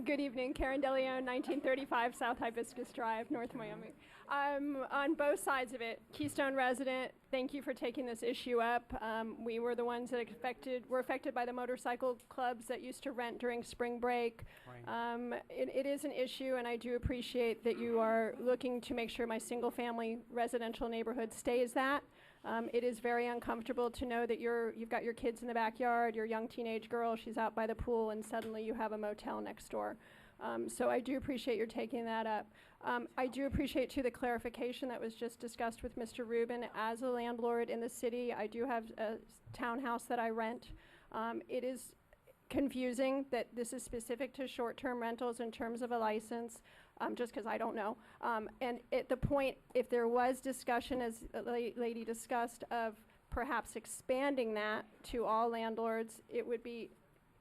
Speaker 18: Good evening, Karen DeLeon, 1935 South Hibiscus Drive, North Miami. On both sides of it, Keystone resident, thank you for taking this issue up. We were the ones that were affected by the motorcycle clubs that used to rent during spring break. It is an issue, and I do appreciate that you are looking to make sure my single-family residential neighborhood stays that. It is very uncomfortable to know that you've got your kids in the backyard, your young teenage girl, she's out by the pool, and suddenly you have a motel next door. So I do appreciate your taking that up. I do appreciate, too, the clarification that was just discussed with Mr. Rubin. As a landlord in the city, I do have a townhouse that I rent. It is confusing that this is specific to short-term rentals in terms of a license, just because I don't know. And at the point, if there was discussion, as the lady discussed, of perhaps expanding that to all landlords, it would be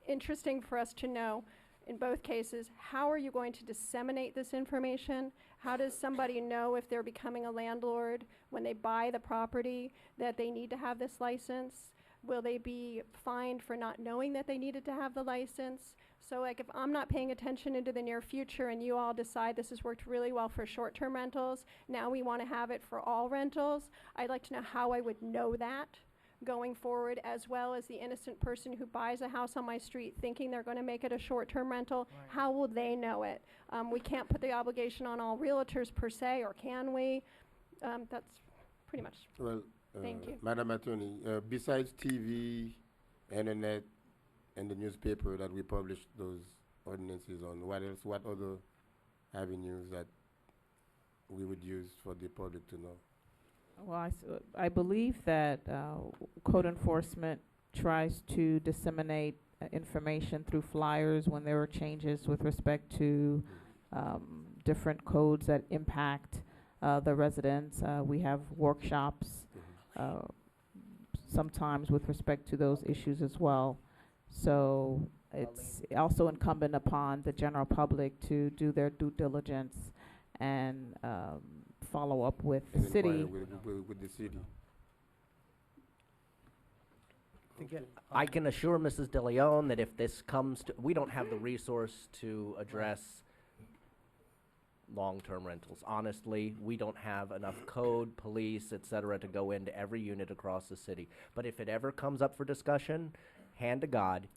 Speaker 18: interesting for us to know, in both cases, how are you going to disseminate this information? How does somebody know if they're becoming a landlord when they buy the property that they need to have this license? Will they be fined for not knowing that they needed to have the license? So like if I'm not paying attention into the near future and you all decide this has worked really well for short-term rentals, now we want to have it for all rentals, I'd like to know how I would know that going forward, as well as the innocent person who buys a house on my street thinking they're going to make it a short-term rental.
Speaker 2: Right.
Speaker 18: How will they know it? We can't put the obligation on all realtors per se, or can we? That's pretty much.
Speaker 1: Well,
Speaker 18: Thank you.
Speaker 1: Madam Attorney, besides TV, internet, and the newspaper that we publish those ordinances on, what else? What other avenues that we would use for the public to know?
Speaker 16: Well, I believe that code enforcement tries to disseminate information through flyers when there are changes with respect to different codes that impact the residents. We have workshops sometimes with respect to those issues as well. So it's also incumbent upon the general public to do their due diligence and follow up with the
Speaker 1: And inquire
Speaker 16: city.
Speaker 1: with the city.
Speaker 9: I can assure Mrs. De Leon that if this comes to, we don't have the resource to address long-term rentals. Honestly, we don't have enough code, police, et cetera, to go into every unit across the city. But if it ever comes up for discussion, hand to God,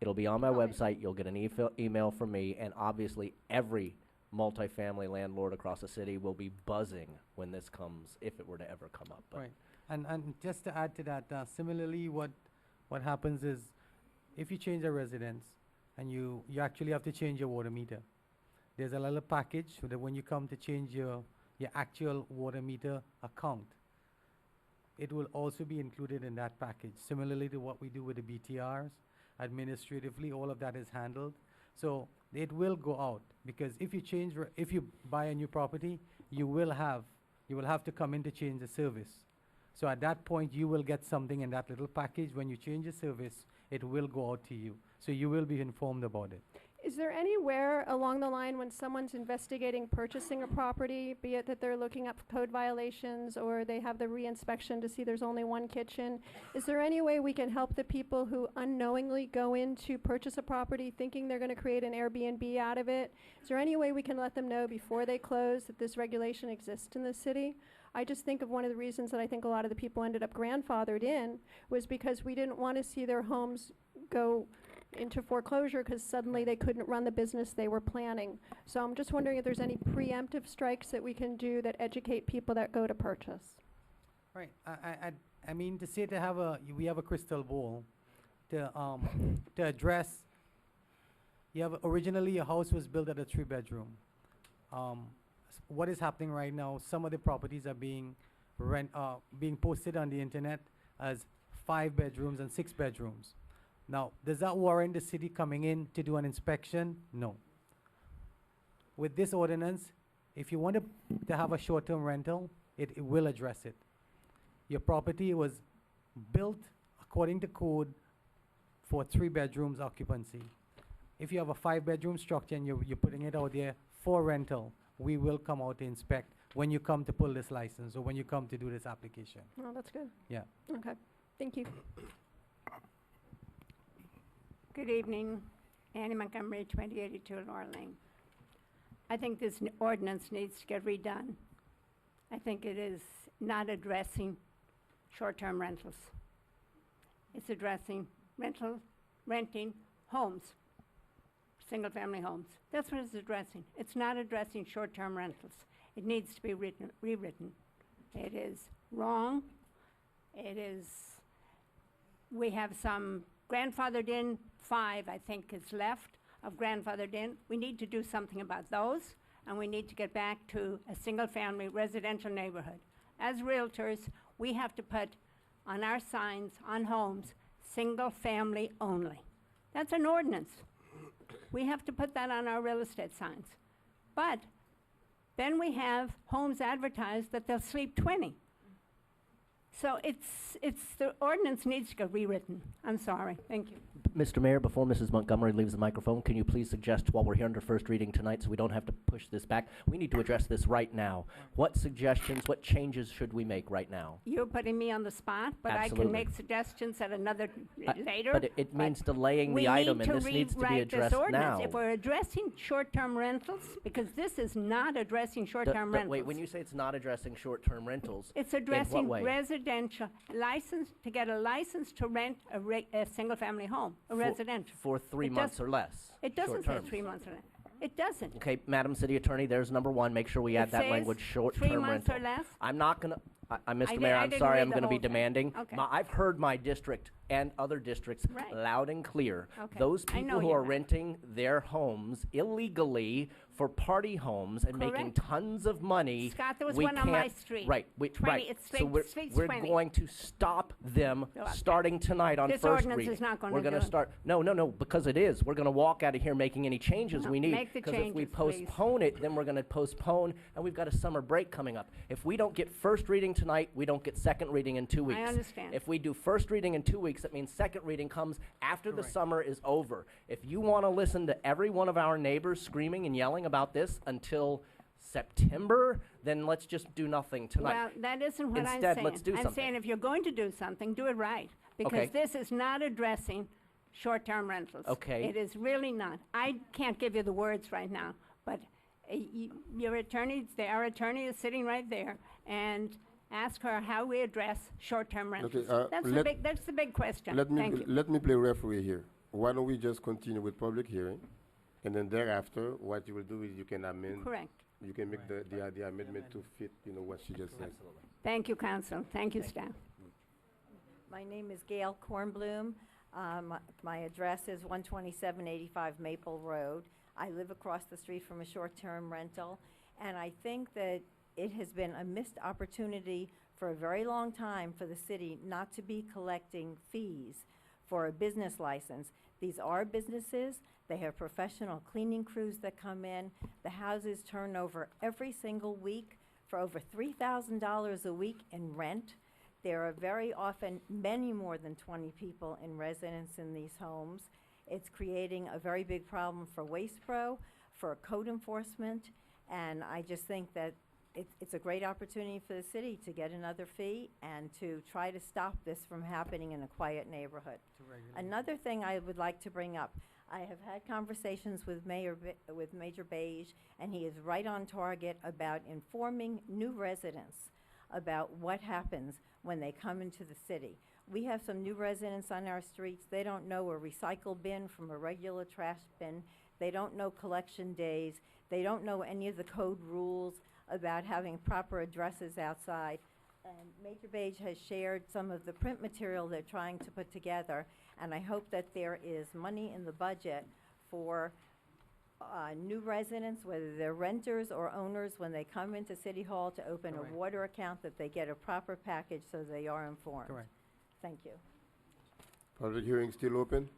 Speaker 9: it'll be on my website, you'll get an email from me, and obviously every multifamily landlord across the city will be buzzing when this comes, if it were to ever come up. But
Speaker 2: Right. And just to add to that, similarly, what happens is, if you change a residence and you actually have to change your water meter, there's a little package so that when you come to change your actual water meter account, it will also be included in that package. Similarly to what we do with the BTRs, administratively, all of that is handled. So it will go out, because if you buy a new property, you will have to come in to change the service. So at that point, you will get something in that little package. When you change the service, it will go out to you. So you will be informed about it.
Speaker 18: Is there anywhere along the line when someone's investigating purchasing a property, be it that they're looking up code violations or they have the re-inspection to see there's only one kitchen, is there any way we can help the people who unknowingly go in to purchase a property thinking they're going to create an Airbnb out of it? Is there any way we can let them know before they close that this regulation exists in the city? I just think of one of the reasons that I think a lot of the people ended up grandfathered in was because we didn't want to see their homes go into foreclosure because suddenly they couldn't run the business they were planning. So I'm just wondering if there's any preemptive strikes that we can do that educate people that go to purchase.
Speaker 2: Right. I mean, to say to have we have a crystal ball to address. Originally a house was built at a 3-bedroom. What is happening right now? Some of the properties are being posted on the internet as 5 bedrooms and 6 bedrooms. Now, does that warrant the city coming in to do an inspection? No. With this ordinance, if you want to have a short-term rental, it will address it. Your property was built according to code for 3 bedrooms occupancy. If you have a 5-bedroom structure and you're putting it out there for rental, we will come out to inspect when you come to pull this license or when you come to do this application.
Speaker 18: Oh, that's good.
Speaker 2: Yeah.
Speaker 18: Okay. Thank you.
Speaker 19: Good evening, Annie Montgomery, 2082 Laurel Lane. I think this ordinance needs to get redone. I think it is not addressing short-term rentals. It's addressing renting homes, single-family homes. That's what it's addressing. It's not addressing short-term rentals. It needs to be rewritten. It is wrong. We have some grandfathered in 5, I think, is left of grandfathered in. We need to do something about those, and we need to get back to a single-family residential neighborhood. As realtors, we have to put on our signs on homes, single-family only. That's an ordinance. We have to put that on our real estate signs. But then we have homes advertised that they'll sleep 20. So the ordinance needs to get rewritten. I'm sorry. Thank you.
Speaker 9: Mr. Mayor, before Mrs. Montgomery leaves the microphone, can you please suggest, while we're here under first reading tonight, so we don't have to push this back, we need to address this right now. What suggestions, what changes should we make right now?
Speaker 19: You're putting me on the spot, but
Speaker 9: Absolutely.
Speaker 19: I can make suggestions at another later.
Speaker 9: But it means delaying the item, and this needs to be addressed now.
Speaker 19: If we're addressing short-term rentals, because this is not addressing short-term rentals.
Speaker 9: Wait, when you say it's not addressing short-term rentals,
Speaker 19: it's
Speaker 9: in
Speaker 19: addressing
Speaker 9: what way?
Speaker 19: residential license to get a license to rent a single-family home, a residential.
Speaker 9: For 3
Speaker 19: It
Speaker 9: months
Speaker 19: does-
Speaker 9: or less.
Speaker 19: It doesn't
Speaker 9: short
Speaker 19: say
Speaker 9: terms.
Speaker 19: 3 months or less. It doesn't.
Speaker 9: Okay, Madam City Attorney, there's number 1. Make sure we add that
Speaker 19: says
Speaker 9: language,
Speaker 19: 3
Speaker 9: short-term
Speaker 19: months
Speaker 9: rental.
Speaker 19: or less.
Speaker 9: I'm not gonna, Mr.
Speaker 19: did-
Speaker 9: Mayor,
Speaker 19: I
Speaker 9: I'm
Speaker 19: didn't
Speaker 9: sorry,
Speaker 19: read
Speaker 9: I'm
Speaker 19: the
Speaker 9: gonna be
Speaker 19: whole thing.
Speaker 9: demanding.
Speaker 19: Okay.
Speaker 9: I've heard my district and other districts
Speaker 19: Right.
Speaker 9: loud and clear.
Speaker 19: Okay.
Speaker 9: Those
Speaker 19: I know
Speaker 9: people who
Speaker 19: you
Speaker 9: are
Speaker 19: have.
Speaker 9: renting their homes illegally for party homes and making
Speaker 19: Correct.
Speaker 9: tons of money.
Speaker 19: Scott, there was
Speaker 9: we
Speaker 19: one on my
Speaker 9: can't-
Speaker 19: street.
Speaker 9: Right,
Speaker 19: 20
Speaker 9: right.
Speaker 19: it's
Speaker 9: So
Speaker 19: sleep-
Speaker 9: we're,
Speaker 19: sleeps
Speaker 9: we're
Speaker 19: 20.
Speaker 9: going to stop them
Speaker 19: Okay.
Speaker 9: starting tonight on
Speaker 19: This
Speaker 9: first
Speaker 19: ordinance
Speaker 9: reading.
Speaker 19: is not gonna
Speaker 9: We're gonna
Speaker 19: do it.
Speaker 9: start, no, because it is. We're gonna walk out of here making any changes
Speaker 19: No,
Speaker 9: we need.
Speaker 19: make the
Speaker 9: Because if we
Speaker 19: changes, please.
Speaker 9: postpone it, then we're gonna postpone, and we've got a summer break coming up. If we don't get first reading tonight, we don't get second reading in 2 weeks.
Speaker 19: understand.
Speaker 9: If we do first reading in 2 weeks, that means second reading comes after the summer is over. If you wanna listen to every one of our neighbors screaming and yelling about this until September, then let's just do nothing tonight.
Speaker 19: Well, that isn't what I'm
Speaker 9: Instead,
Speaker 19: saying.
Speaker 9: let's do
Speaker 19: I'm
Speaker 9: something.
Speaker 19: saying if you're going to do something, do it right. Because
Speaker 9: Okay.
Speaker 19: this is not addressing short-term rentals.
Speaker 9: Okay.
Speaker 19: It is really not. I can't give you the words right now, but your attorney, our attorney is sitting right there, and ask her how we address short-term rentals. That's the big question. Thank you.
Speaker 1: Let me play referee here. Why don't we just continue with public hearing, and then thereafter, what you will do is you can amend.
Speaker 19: Correct.
Speaker 1: You can make the amendment to fit, what she just said.
Speaker 19: Thank you, counsel. Thank you, staff.
Speaker 20: My name is Gail Kornblum. My address is 12785 Maple Road. I live across the street from a short-term rental, and I think that it has been a missed opportunity for a very long time for the city not to be collecting fees for a business license. These are businesses. They have professional cleaning crews that come in. The houses turn over every single week for over $3,000 a week in rent. There are very often many more than 20 people in residence in these homes. It's creating a very big problem for Waste Pro, for code enforcement, and I just think that it's a great opportunity for the city to get another fee and to try to stop this from happening in a quiet neighborhood. Another thing I would like to bring up, I have had conversations with Major Beige, and he is right on target about informing new residents about what happens when they come into the city. We have some new residents on our streets. They don't know a recycle bin from a regular trash bin. They don't know collection days. They don't know any of the code rules about having proper addresses outside. And Major Beige has shared some of the print material they're trying to put together, and I hope that there is money in the budget for new residents, whether they're renters or owners, when they come into City Hall to open
Speaker 2: Correct.
Speaker 20: a water account, that they get a proper package so they are informed.
Speaker 2: Correct.
Speaker 20: Thank you.
Speaker 1: Public hearing still open?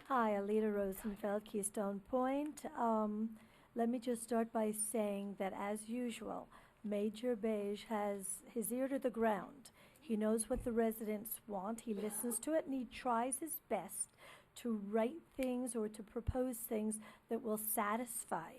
Speaker 21: Hi, Alita Rosenfeld, Keystone Point. Let me just start by saying that, as usual, Major Beige has his ear to the ground. He knows what the residents want, he listens to it, and he tries his best to write things or to propose things that will satisfy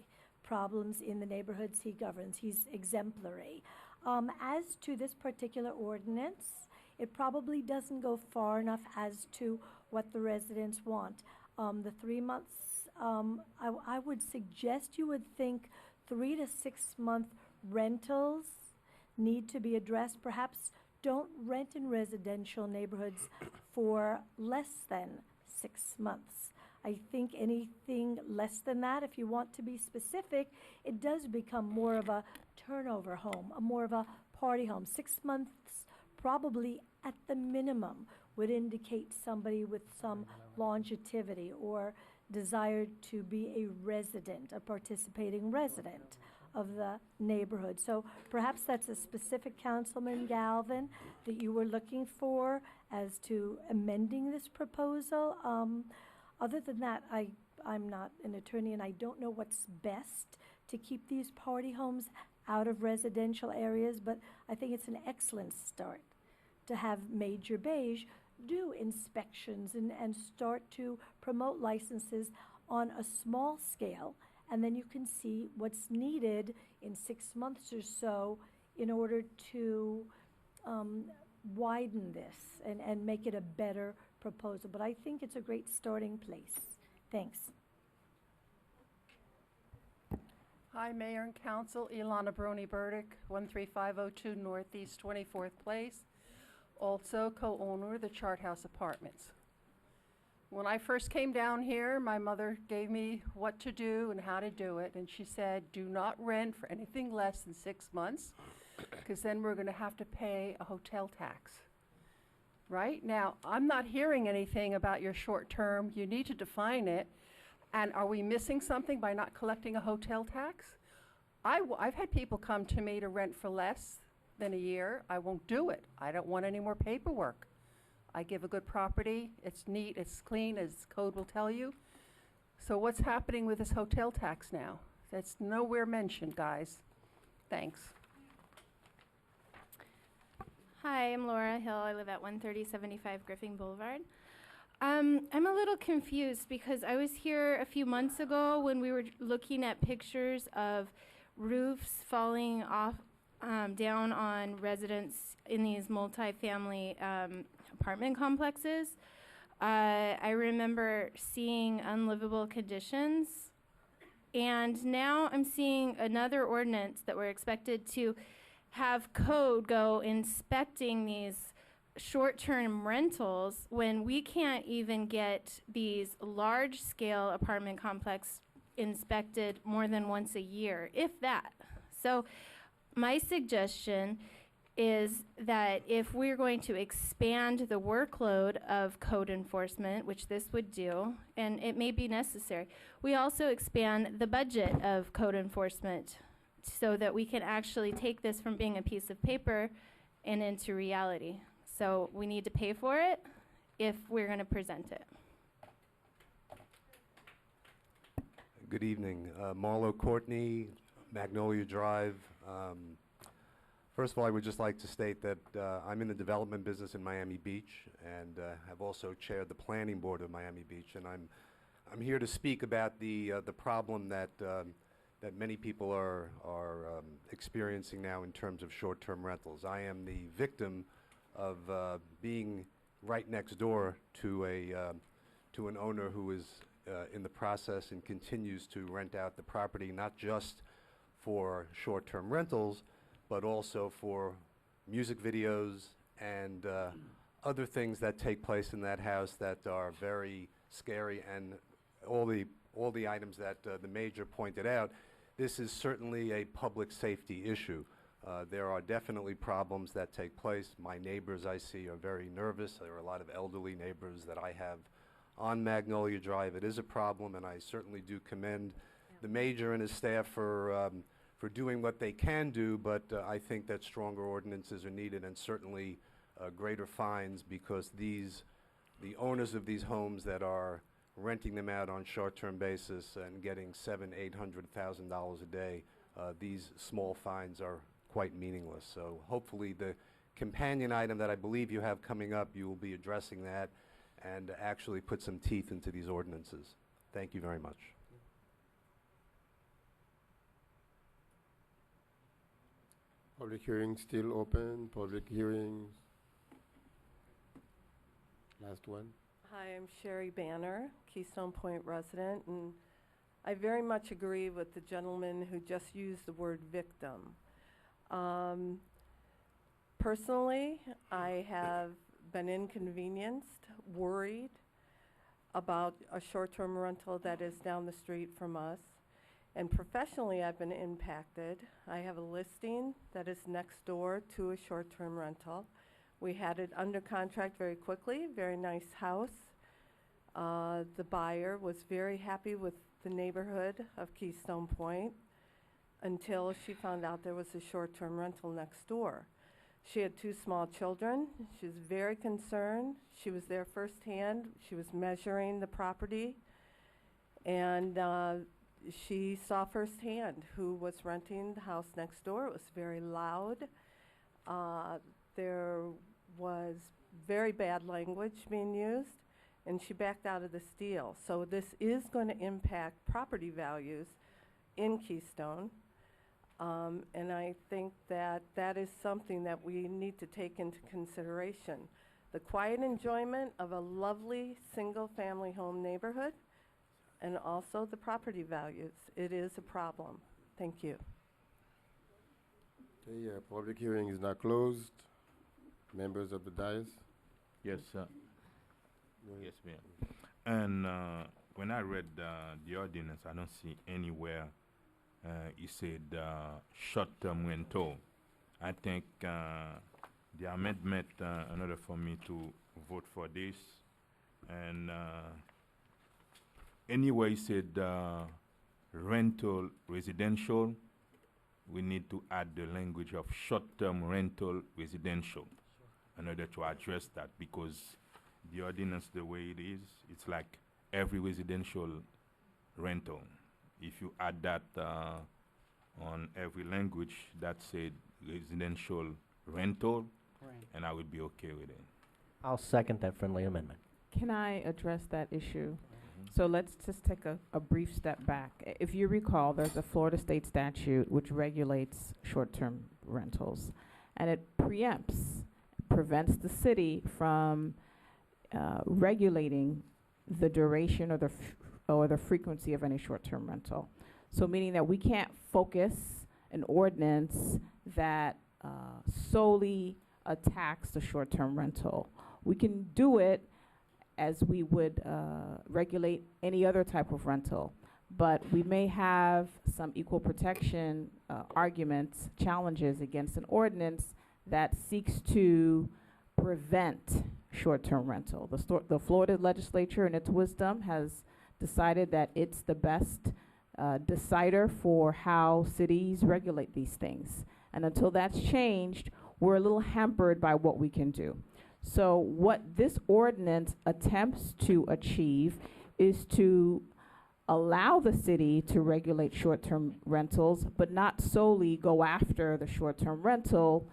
Speaker 21: problems in the neighborhoods he governs. He's exemplary. As to this particular ordinance, it probably doesn't go far enough as to what the residents want. The 3 months, I would suggest you would think 3 to 6 month rentals need to be addressed. Perhaps don't rent in residential neighborhoods for less than 6 months. I think anything less than that, if you want to be specific, it does become more of a turnover home, more of a party home. 6 months probably at the minimum would indicate somebody with some longevity or desire to be a resident, a participating resident of the neighborhood. So perhaps that's a specific, Councilman Galvin, that you were looking for as to amending this proposal. Other than that, I'm not an attorney and I don't know what's best to keep these party homes out of residential areas, but I think it's an excellent start to have Major Beige do inspections and start to promote licenses on a small scale, and then you can see what's needed in 6 months or so in order to widen this and make it a better proposal. But I think it's a great starting place. Thanks.
Speaker 22: Hi, Mayor and Council. Ilana Brony-Burdick, 13502 Northeast 24th Place. Also co-owner of the Chart House Apartments. When I first came down here, my mother gave me what to do and how to do it, and she said, do not rent for anything less than 6 months, because then we're going to have to pay a hotel tax. Right? Now, I'm not hearing anything about your short term. You need to define it. And are we missing something by not collecting a hotel tax? I've had people come to me to rent for less than a year. I won't do it. I don't want any more paperwork. I give a good property. It's neat, it's clean, as code will tell you. So what's happening with this hotel tax now? That's nowhere mentioned, guys. Thanks.
Speaker 23: Hi, I'm Laura Hill. I live at 13075 Griffin Boulevard. I'm a little confused because I was here a few months ago when we were looking at pictures of roofs falling off down on residents in these multifamily apartment complexes. I remember seeing unlivable conditions, and now I'm seeing another ordinance that we're expected to have code go inspecting these short-term rentals when we can't even get these large-scale apartment complex inspected more than once a year, if that. So my suggestion is that if we're going to expand the workload of code enforcement, which this would do, and it may be necessary, we also expand the budget of code enforcement so that we can actually take this from being a piece of paper and into reality. So we need to pay for it if we're going to present it.
Speaker 24: Good evening. Marlo Courtney, Magnolia Drive.
Speaker 4: First of all, I would just like to state that I'm in the development business in Miami Beach and have also chaired the planning board of Miami Beach. And I'm here to speak about the problem that many people are experiencing now in terms of short-term rentals. I am the victim of being right next door to an owner who is in the process and continues to rent out the property, not just for short-term rentals, but also for music videos and other things that take place in that house that are very scary. And all the items that the mayor pointed out, this is certainly a public safety issue. There are definitely problems that take place. My neighbors I see are very nervous. There are a lot of elderly neighbors that I have on Magnolia Drive. It is a problem, and I certainly do commend the mayor and his staff for doing what they can do, but I think that stronger ordinances are needed, and certainly greater fines, because the owners of these homes that are renting them out on short-term basis and getting $700,000-800,000 a day, these small fines are quite meaningless. So hopefully the companion item that I believe you have coming up, you will be addressing that and actually put some teeth into these ordinances. Thank you very much.
Speaker 1: Public hearing still open, public hearings. Last one.
Speaker 22: Hi, I'm Sherry Banner, Keystone Point resident, and I very much agree with the gentleman who just used the word victim. Personally, I have been inconvenienced, worried about a short-term rental that is down the street from us. And professionally, I've been impacted. I have a listing that is next door to a short-term rental. We had it under contract very quickly, very nice house. The buyer was very happy with the neighborhood of Keystone Point until she found out there was a short-term rental next door. She had 2 small children. She was very concerned. She was there firsthand. She was measuring the property, and she saw firsthand who was renting the house next door. It was very loud. There was very bad language being used, and she backed out of this deal. So this is going to impact property values in Keystone. And I think that that is something that we need to take into consideration. The quiet enjoyment of a lovely single-family home neighborhood, and also the property values. It is a problem. Thank you.
Speaker 1: Okay, public hearing is now closed. Members of the dais.
Speaker 6: Yes, sir. Yes, ma'am. And when I read the ordinance, I don't see anywhere it said short-term rental. I think the amendment, in order for me to vote for this, and anyway, it said rental residential, we need to add the language of short-term rental residential in order to address that, because the ordinance, the way it is, it's like every residential rental. If you add that on every language that said residential rental, and I would be okay with it.
Speaker 9: I'll second that friendly amendment.
Speaker 16: Can I address that issue? So let's just take a brief step back. If you recall, there's a Florida state statute which regulates short-term rentals, and it prevents the city from regulating the duration or the frequency of any short-term rental. So meaning that we can't focus an ordinance that solely attacks the short-term rental. We can do it as we would regulate any other type of rental, but we may have some equal protection arguments, challenges against an ordinance that seeks to prevent short-term rental. The Florida legislature, in its wisdom, has decided that it's the best decider for how cities regulate these things. And until that's changed, we're a little hampered by what we can do. So what this ordinance attempts to achieve is to allow the city to regulate short-term rentals, but not solely go after the short-term rental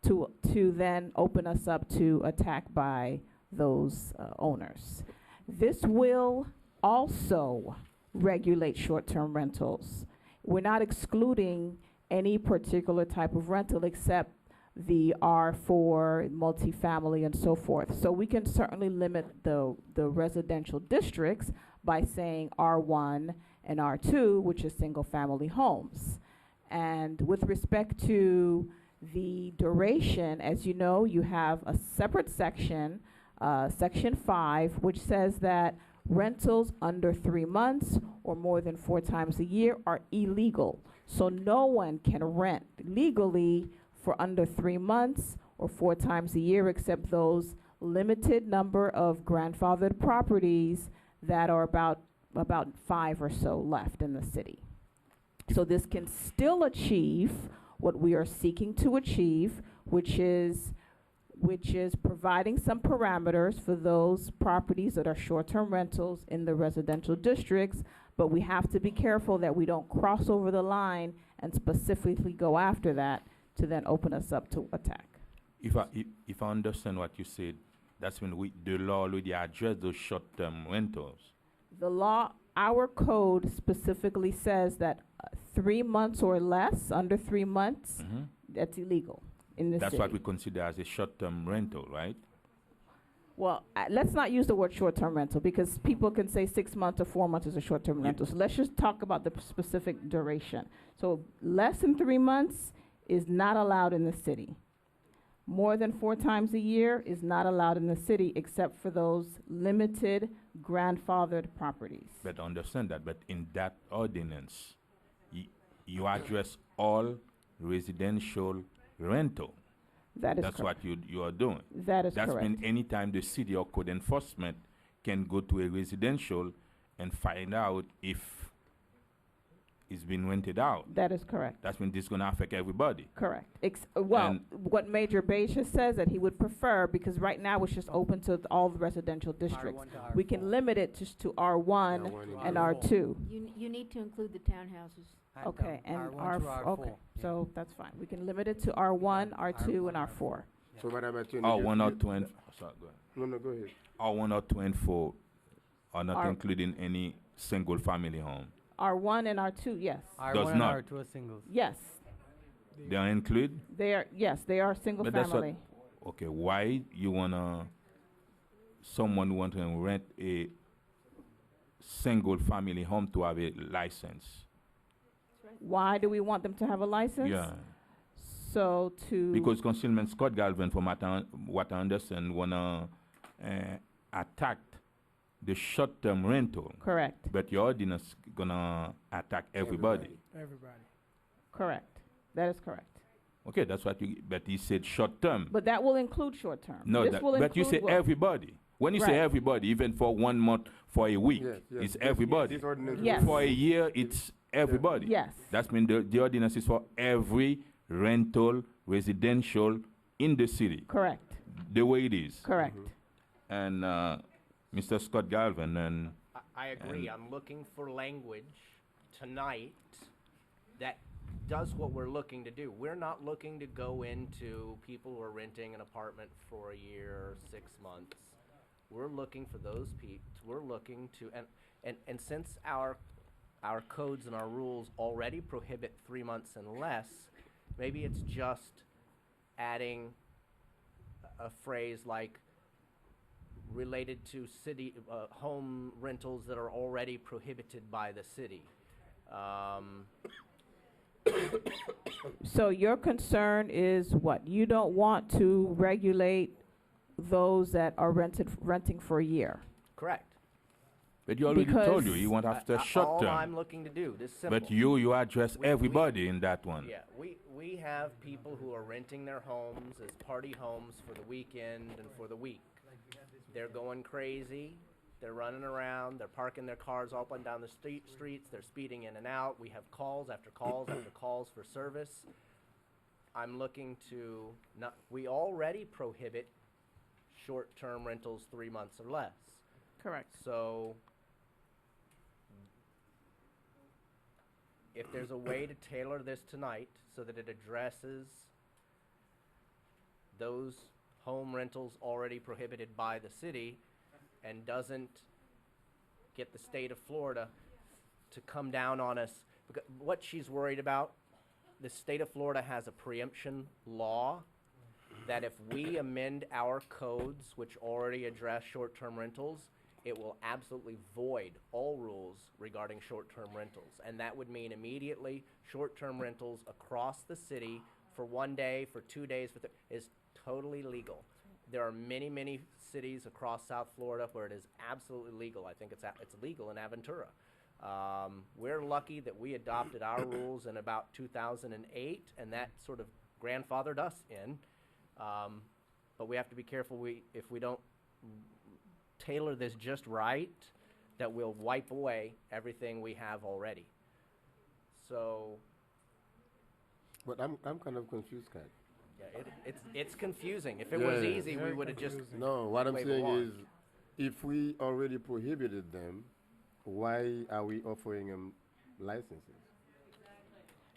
Speaker 16: to then open us up to attack by those owners. This will also regulate short-term rentals. We're not excluding any particular type of rental except the R4, multifamily, and so forth. So we can certainly limit the residential districts by saying R1 and R2, which is single-family homes. And with respect to the duration, as you know, you have a separate section, Section 5, which says that rentals under 3 months or more than 4 times a year are illegal. So no one can rent legally for under 3 months or 4 times a year except those limited number of grandfathered properties that are about 5 or so left in the city. So this can still achieve what we are seeking to achieve, which is providing some parameters for those properties that are short-term rentals in the residential districts, but we have to be careful that we don't cross over the line and specifically go after that to then open us up to attack.
Speaker 6: If I understand what you said, that's when the law already address those short-term rentals.
Speaker 16: The law, our code specifically says that 3 months or less, under 3 months, that's illegal in the
Speaker 6: That's
Speaker 16: city.
Speaker 6: what we consider as a short-term rental, right?
Speaker 16: Well, let's not use the word short-term rental because people can say 6 months or 4 months is a short-term rental. So let's just talk about the specific duration. So less than 3 months is not allowed in the city. More than 4 times a year is not allowed in the city except for those limited grandfathered properties.
Speaker 6: But understand that, but in that ordinance, you address all residential rental.
Speaker 16: That is
Speaker 6: That's
Speaker 16: correct.
Speaker 6: what you are doing.
Speaker 16: That is
Speaker 6: That's
Speaker 16: correct.
Speaker 6: when anytime the city or code enforcement can go to a residential and find out if it's been rented out.
Speaker 16: That is correct.
Speaker 6: That's when this is going to affect everybody.
Speaker 16: Correct. Well,
Speaker 6: And-
Speaker 16: what Major Beja says that he would prefer, because right now it's just open to all the residential districts.
Speaker 2: R1 to
Speaker 16: We can limit it just to R1 and R2.
Speaker 3: You need to include the townhouses.
Speaker 16: Okay, and
Speaker 2: R1 to R4.
Speaker 16: okay, so that's fine. We can limit it to R1, R2, and R4.
Speaker 1: So what about you?
Speaker 6: R1 or 2 and sorry, go ahead.
Speaker 1: No, go ahead.
Speaker 6: R1 or 2 and 4 are not
Speaker 16: R-
Speaker 6: including any single family home.
Speaker 16: R1 and R2, yes.
Speaker 2: R1
Speaker 6: Does
Speaker 2: and
Speaker 6: not.
Speaker 2: R2 are singles.
Speaker 16: Yes,
Speaker 6: They are included?
Speaker 16: they are, yes, they are single
Speaker 6: But that's what-
Speaker 16: family.
Speaker 6: Okay, why someone want to rent a single family home to have a license?
Speaker 16: Why do we want them to have a license?
Speaker 6: Yeah.
Speaker 16: So to.
Speaker 6: Because Councilman Scott Galvin, from what I understand, wanna attack the short-term rental.
Speaker 16: Correct.
Speaker 6: But your ordinance gonna attack everybody.
Speaker 5: Everybody.
Speaker 16: Correct. That is correct.
Speaker 6: Okay, that's what but he said short-term.
Speaker 16: But that will include short-term.
Speaker 6: No,
Speaker 16: This will
Speaker 6: but you say
Speaker 16: include what-
Speaker 6: everybody. When you say
Speaker 16: Right.
Speaker 6: everybody, even for 1 month, for a week,
Speaker 1: Yes, yes,
Speaker 6: it's
Speaker 1: yes,
Speaker 6: everybody.
Speaker 1: this ordinance
Speaker 16: will Yes.
Speaker 6: For a year, it's everybody.
Speaker 16: Yes.
Speaker 6: That means the ordinance is for every rental residential in the city.
Speaker 16: Correct.
Speaker 6: The way it is.
Speaker 16: Correct.
Speaker 6: And Mr. Scott Galvin and
Speaker 9: I agree. I'm looking for language tonight that does what we're looking to do. We're not looking to go into people who are renting an apartment for a year or 6 months. We're looking for those people. We're looking to, and since our codes and our rules already prohibit 3 months and less, maybe it's just adding a phrase like related to city home rentals that are already prohibited by the city.
Speaker 16: So your concern is what? You don't want to regulate those that are renting for a year?
Speaker 9: Correct.
Speaker 6: but you already told you
Speaker 16: Because-
Speaker 6: you want after short
Speaker 9: All
Speaker 6: term.
Speaker 9: I'm looking to do, this simple.
Speaker 6: But you address everybody in that one.
Speaker 9: Yeah, we have people who are renting their homes as party homes for the weekend and for the week. They're going crazy, they're running around, they're parking their cars up and down the streets, they're speeding in and out. We have calls after calls after calls for service. I'm looking to, we already prohibit short-term rentals 3 months or less.
Speaker 16: Correct.
Speaker 9: So if there's a way to tailor this tonight so that it addresses those home rentals already prohibited by the city and doesn't get the state of Florida to come down on us. Because what she's worried about, the state of Florida has a preemption law that if we amend our codes, which already address short-term rentals, it will absolutely void all rules regarding short-term rentals. And that would mean immediately short-term rentals across the city for 1 day, for 2 days, is totally legal. There are many, many cities across South Florida where it is absolutely legal. I think it's legal in Aventura. We're lucky that we adopted our rules in about 2008, and that sort of grandfathered us in. But we have to be careful if we don't tailor this just right, that we'll wipe away everything we have already. So.
Speaker 1: But I'm kind of confused, Kat.
Speaker 9: Yeah, it's confusing. If it was easy, we would have just.
Speaker 1: No, what I'm
Speaker 9: waved
Speaker 1: saying
Speaker 9: along.
Speaker 1: is, if we already prohibited them, why are we offering them licenses?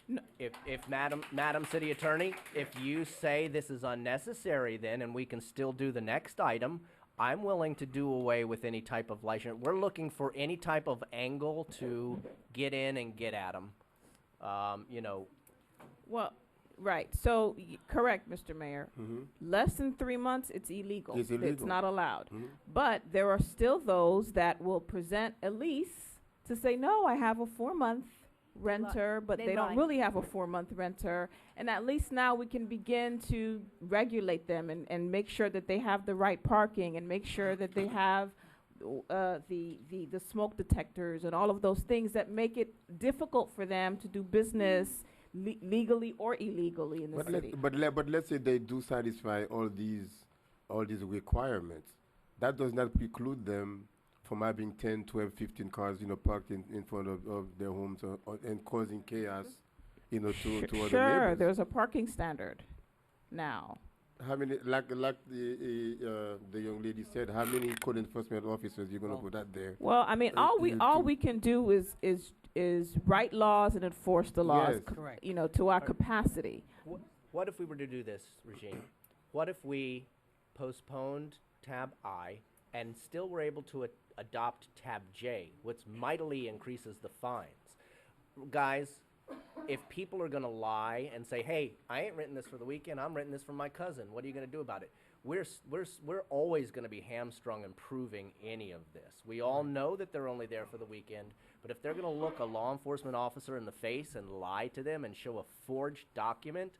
Speaker 9: No, if Madam City Attorney, if you say this is unnecessary then, and we can still do the next item, I'm willing to do away with any type of license. We're looking for any type of angle to get in and get at them. You know.
Speaker 16: Well, right. So, correct, Mr. Mayor. Less than 3 months, it's illegal.
Speaker 1: It's illegal.
Speaker 16: It's not allowed. But there are still those that will present a lease to say, no, I have a 4-month renter, but they don't really have a 4-month renter. And at least now we can begin to regulate them and make sure that they have the right parking and make sure that they have the smoke detectors and all of those things that make it difficult for them to do business legally or illegally in the city.
Speaker 1: But let's say they do satisfy all these requirements. That does not preclude them from having 10, 12, 15 cars, parked in front of their homes and causing chaos, to other neighbors.
Speaker 16: Sure, there's a parking standard now.
Speaker 1: How many, like the young lady said, how many code enforcement officers you're gonna put out there?
Speaker 16: Well, I mean, all we can do is write laws and enforce the laws,
Speaker 1: Yes.
Speaker 2: Correct.
Speaker 16: To our capacity.
Speaker 9: What if we were to do this, Regine? What if we postponed tab I and still were able to adopt tab J, which mightily increases the fines? Guys, if people are going to lie and say, hey, I ain't written this for the weekend, I'm writing this for my cousin, what are you going to do about it? We're always going to be hamstrung in proving any of this. We all know that they're only there for the weekend, but if they're going to look a law enforcement officer in the face and lie to them and show a forged document,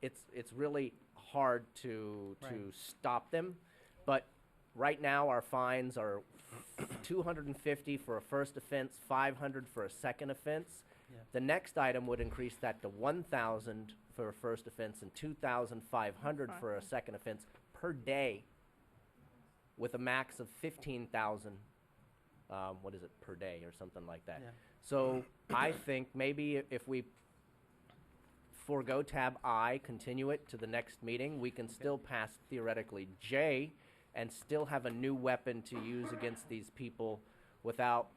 Speaker 9: it's really hard to stop them. But right now our fines are $250 for a first offense, $500 for a second offense.
Speaker 2: Yeah.
Speaker 9: The next item would increase that to $1,000 for a first offense and $2,500 for a second offense per day, with a max of $15,000. What is it, per day or something like that?
Speaker 2: Yeah.
Speaker 9: So I think maybe if we forego tab I, continue it to the next meeting, we can still pass theoretically J and still have a new weapon to use against these people without.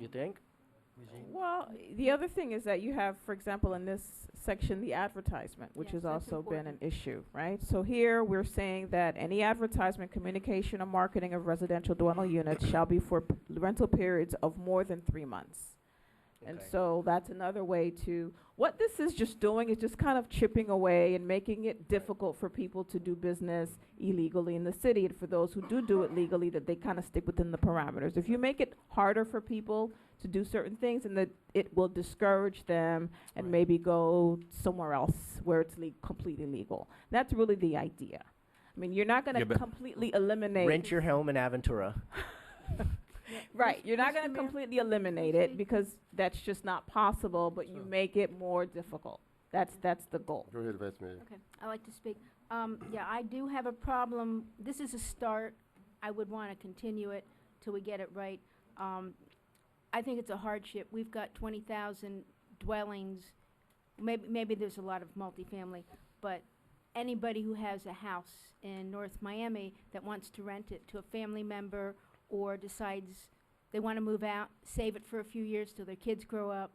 Speaker 9: You think?
Speaker 16: Well, the other thing is that you have, for example, in this section, the advertisement, which
Speaker 3: Yes,
Speaker 16: has
Speaker 3: that's
Speaker 16: also been an
Speaker 3: important.
Speaker 16: issue, right? So here, we're saying that any advertisement, communication, or marketing of residential dwelling units shall be for rental periods of more than 3 months. And
Speaker 9: Okay.
Speaker 16: so that's another way what this is just doing is just kind of chipping away and making it difficult for people to do business illegally in the city. And for those who do it legally, that they kind of stick within the parameters. If you make it harder for people to do certain things, and that it will discourage them and maybe go somewhere else where it's completely legal. That's really the idea. I mean, you're not going to
Speaker 9: but
Speaker 16: completely eliminate.
Speaker 9: Rent your home in Aventura.
Speaker 16: Right, you're not going to completely eliminate it because that's just not possible, but you make it more difficult. That's the goal.
Speaker 1: Go ahead, Vice Mayor.
Speaker 3: Okay, I'd like to speak. Yeah, I do have a problem. This is a start. I would want to continue it till we get it right. I think it's a hardship. We've got 20,000 dwellings. Maybe there's a lot of multifamily, but anybody who has a house in North Miami that wants to rent it to a family member or decides they want to move out, save it for a few years till their kids grow up.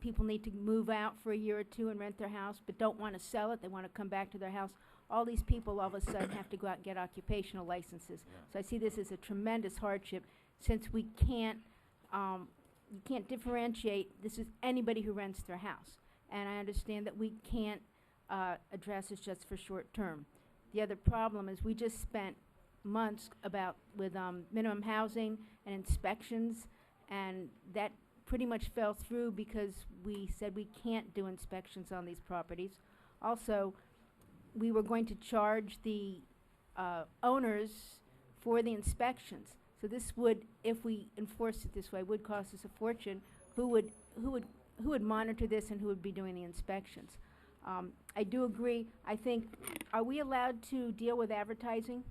Speaker 3: People need to move out for a year or two and rent their house, but don't want to sell it. They want to come back to their house. All these people all of a sudden have to go out and get occupational licenses. So I see this as a tremendous hardship, since we can't, you can't differentiate. This is anybody who rents their house. And I understand that we can't address this just for short term. The other problem is we just spent months with minimum housing and inspections, and that pretty much fell through because we said we can't do inspections on these properties. Also, we were going to charge the owners for the inspections. So this would, if we enforced it this way, would cost us a fortune. Who would monitor this, and who would be doing the inspections? I do agree. I think, are we allowed to deal with advertising?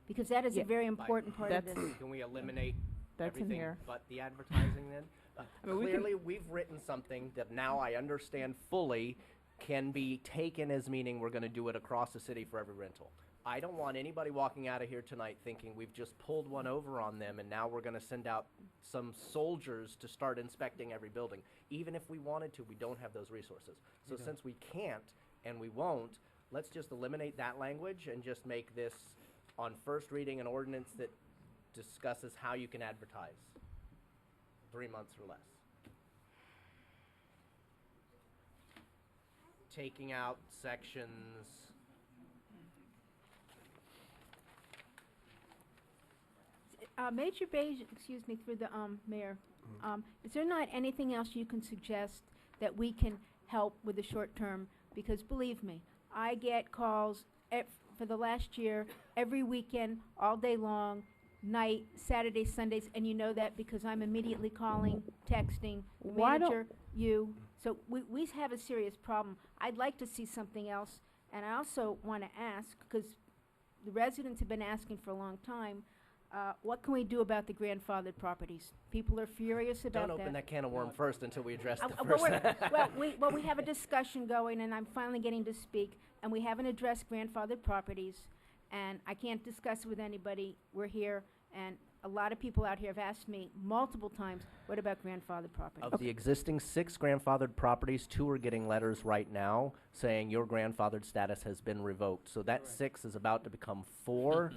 Speaker 3: Because that is a very important part of this.
Speaker 9: Can we eliminate
Speaker 16: That's in
Speaker 9: everything
Speaker 16: here.
Speaker 9: but the advertising then?
Speaker 16: I mean, we can-
Speaker 9: Clearly, we've written something that now I understand fully can be taken as meaning we're gonna do it across the city for every rental. I don't want anybody walking out of here tonight thinking we've just pulled one over on them and now we're gonna send out some soldiers to start inspecting every building. Even if we wanted to, we don't have those resources. So since we can't and we won't, let's just eliminate that language and just make this on first reading an ordinance that discusses how you can advertise. 3 months or less. Taking out sections.
Speaker 3: Major Beige, excuse me, through the mayor, is there not anything else you can suggest that we can help with the short term? Because believe me, I get calls for the last year, every weekend, all day long, night, Saturdays, Sundays, and you know that because I'm immediately calling, texting, the
Speaker 16: Why don't-
Speaker 3: manager, you. So we have a serious problem. I'd like to see something else, and I also want to ask, because the residents have been asking for a long time, what can we do about the grandfathered properties? People are furious about that.
Speaker 9: Don't open that can of worm first until we address the
Speaker 3: But
Speaker 9: first.
Speaker 3: well, we have a discussion going, and I'm finally getting to speak, and we haven't addressed grandfathered properties, and I can't discuss it with anybody. We're here, and a lot of people out here have asked me multiple times, what about grandfathered properties?
Speaker 9: Of the existing 6 grandfathered properties, 2 are getting letters right now saying your grandfathered status has been revoked. So that 6 is about to become 4.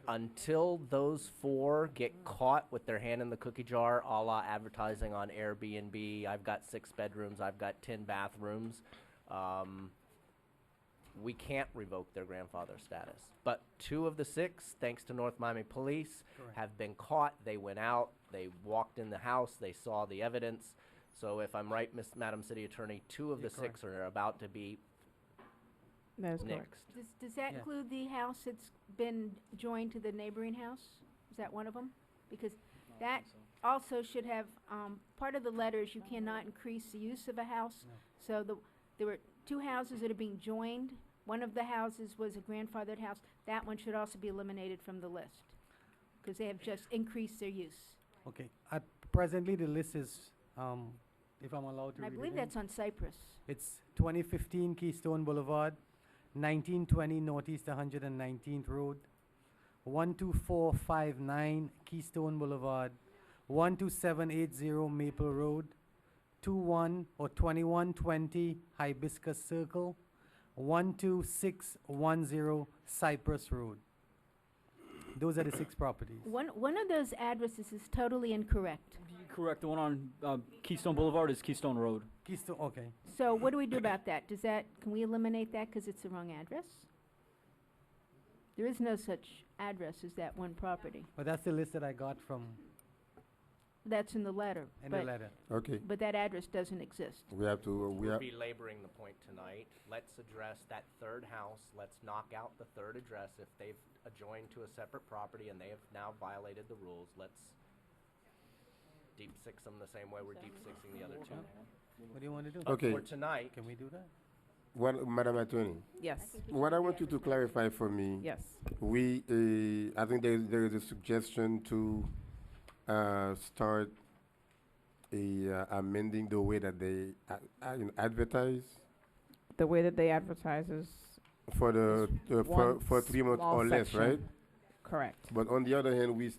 Speaker 9: Until those 4 get caught with their hand in the cookie jar, a la advertising on Airbnb, I've got 6 bedrooms, I've got 10 bathrooms, we can't revoke their grandfather status. But 2 of the 6, thanks to North Miami Police, have been caught. They went out, they walked in the house, they saw the evidence. So if I'm right, Madam City Attorney, 2 of the 6 are about to be
Speaker 16: That is correct.
Speaker 9: nixed.
Speaker 3: Does that include the house that's been joined to the neighboring house? Is that one of them? Because that also should have, part of the letter is you cannot increase the use of a house. So there were 2 houses that are being joined. One of the houses was a grandfathered house. That one should also be eliminated from the list, because they have just increased their use.
Speaker 2: Okay, presently the list is, if I'm allowed to
Speaker 3: And I
Speaker 2: read it
Speaker 3: believe
Speaker 2: in.
Speaker 3: that's on Cypress.
Speaker 2: It's 2015 Keystone Boulevard, 1920 Northeast 119th Road, 12459 Keystone Boulevard, 12780 Maple Road, 2120 Hibiscus Circle, 12610 Cypress Road. Those are the 6 properties.
Speaker 3: One of those addresses is totally incorrect.
Speaker 12: Correct. The one on Keystone Boulevard is Keystone Road.
Speaker 2: Keystone, okay.
Speaker 3: So what do we do about that? Can we eliminate that because it's the wrong address? There is no such address as that one property.
Speaker 2: But that's the list that I got from,
Speaker 3: That's in the letter.
Speaker 2: in the
Speaker 3: but-
Speaker 2: letter.
Speaker 1: Okay.
Speaker 3: But that address doesn't exist.
Speaker 1: We have to, we
Speaker 9: We're
Speaker 1: have,
Speaker 9: belaboring the point tonight. Let's address that 3rd house. Let's knock out the 3rd address. If they've adjoined to a separate property and they have now violated the rules, let's deep six them the same way we're deep sixing the other 2.
Speaker 2: What do you want to do?
Speaker 9: But
Speaker 1: Okay.
Speaker 9: for tonight,
Speaker 2: Can we do that?
Speaker 1: Madam Attorney,
Speaker 16: Yes.
Speaker 1: what I want you to clarify for me,
Speaker 16: Yes.
Speaker 1: I think there is a suggestion to start amending the way that they advertise
Speaker 16: The way that they advertise is
Speaker 1: for
Speaker 16: one
Speaker 1: for 3 months
Speaker 16: small
Speaker 1: or less,
Speaker 16: section.
Speaker 1: right?
Speaker 16: Correct.
Speaker 1: But on the other hand, we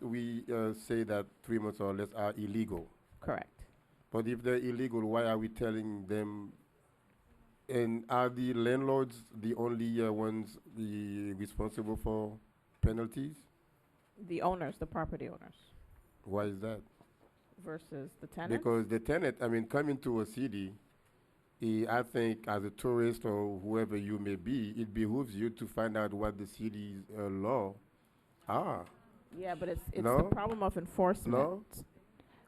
Speaker 1: say that 3 months or less are illegal.
Speaker 16: Correct.
Speaker 1: But if they're illegal, why are we telling them? And are the landlords the only ones responsible for penalties?
Speaker 16: The owners, the property owners,
Speaker 1: Why is that?
Speaker 16: versus the tenants.
Speaker 1: Because the tenant, I mean, coming to a city, I think as a tourist or whoever you may be, it behooves you to find out what the city's law are.
Speaker 16: Yeah, but it's
Speaker 1: No?
Speaker 16: the problem of enforcement.
Speaker 1: No?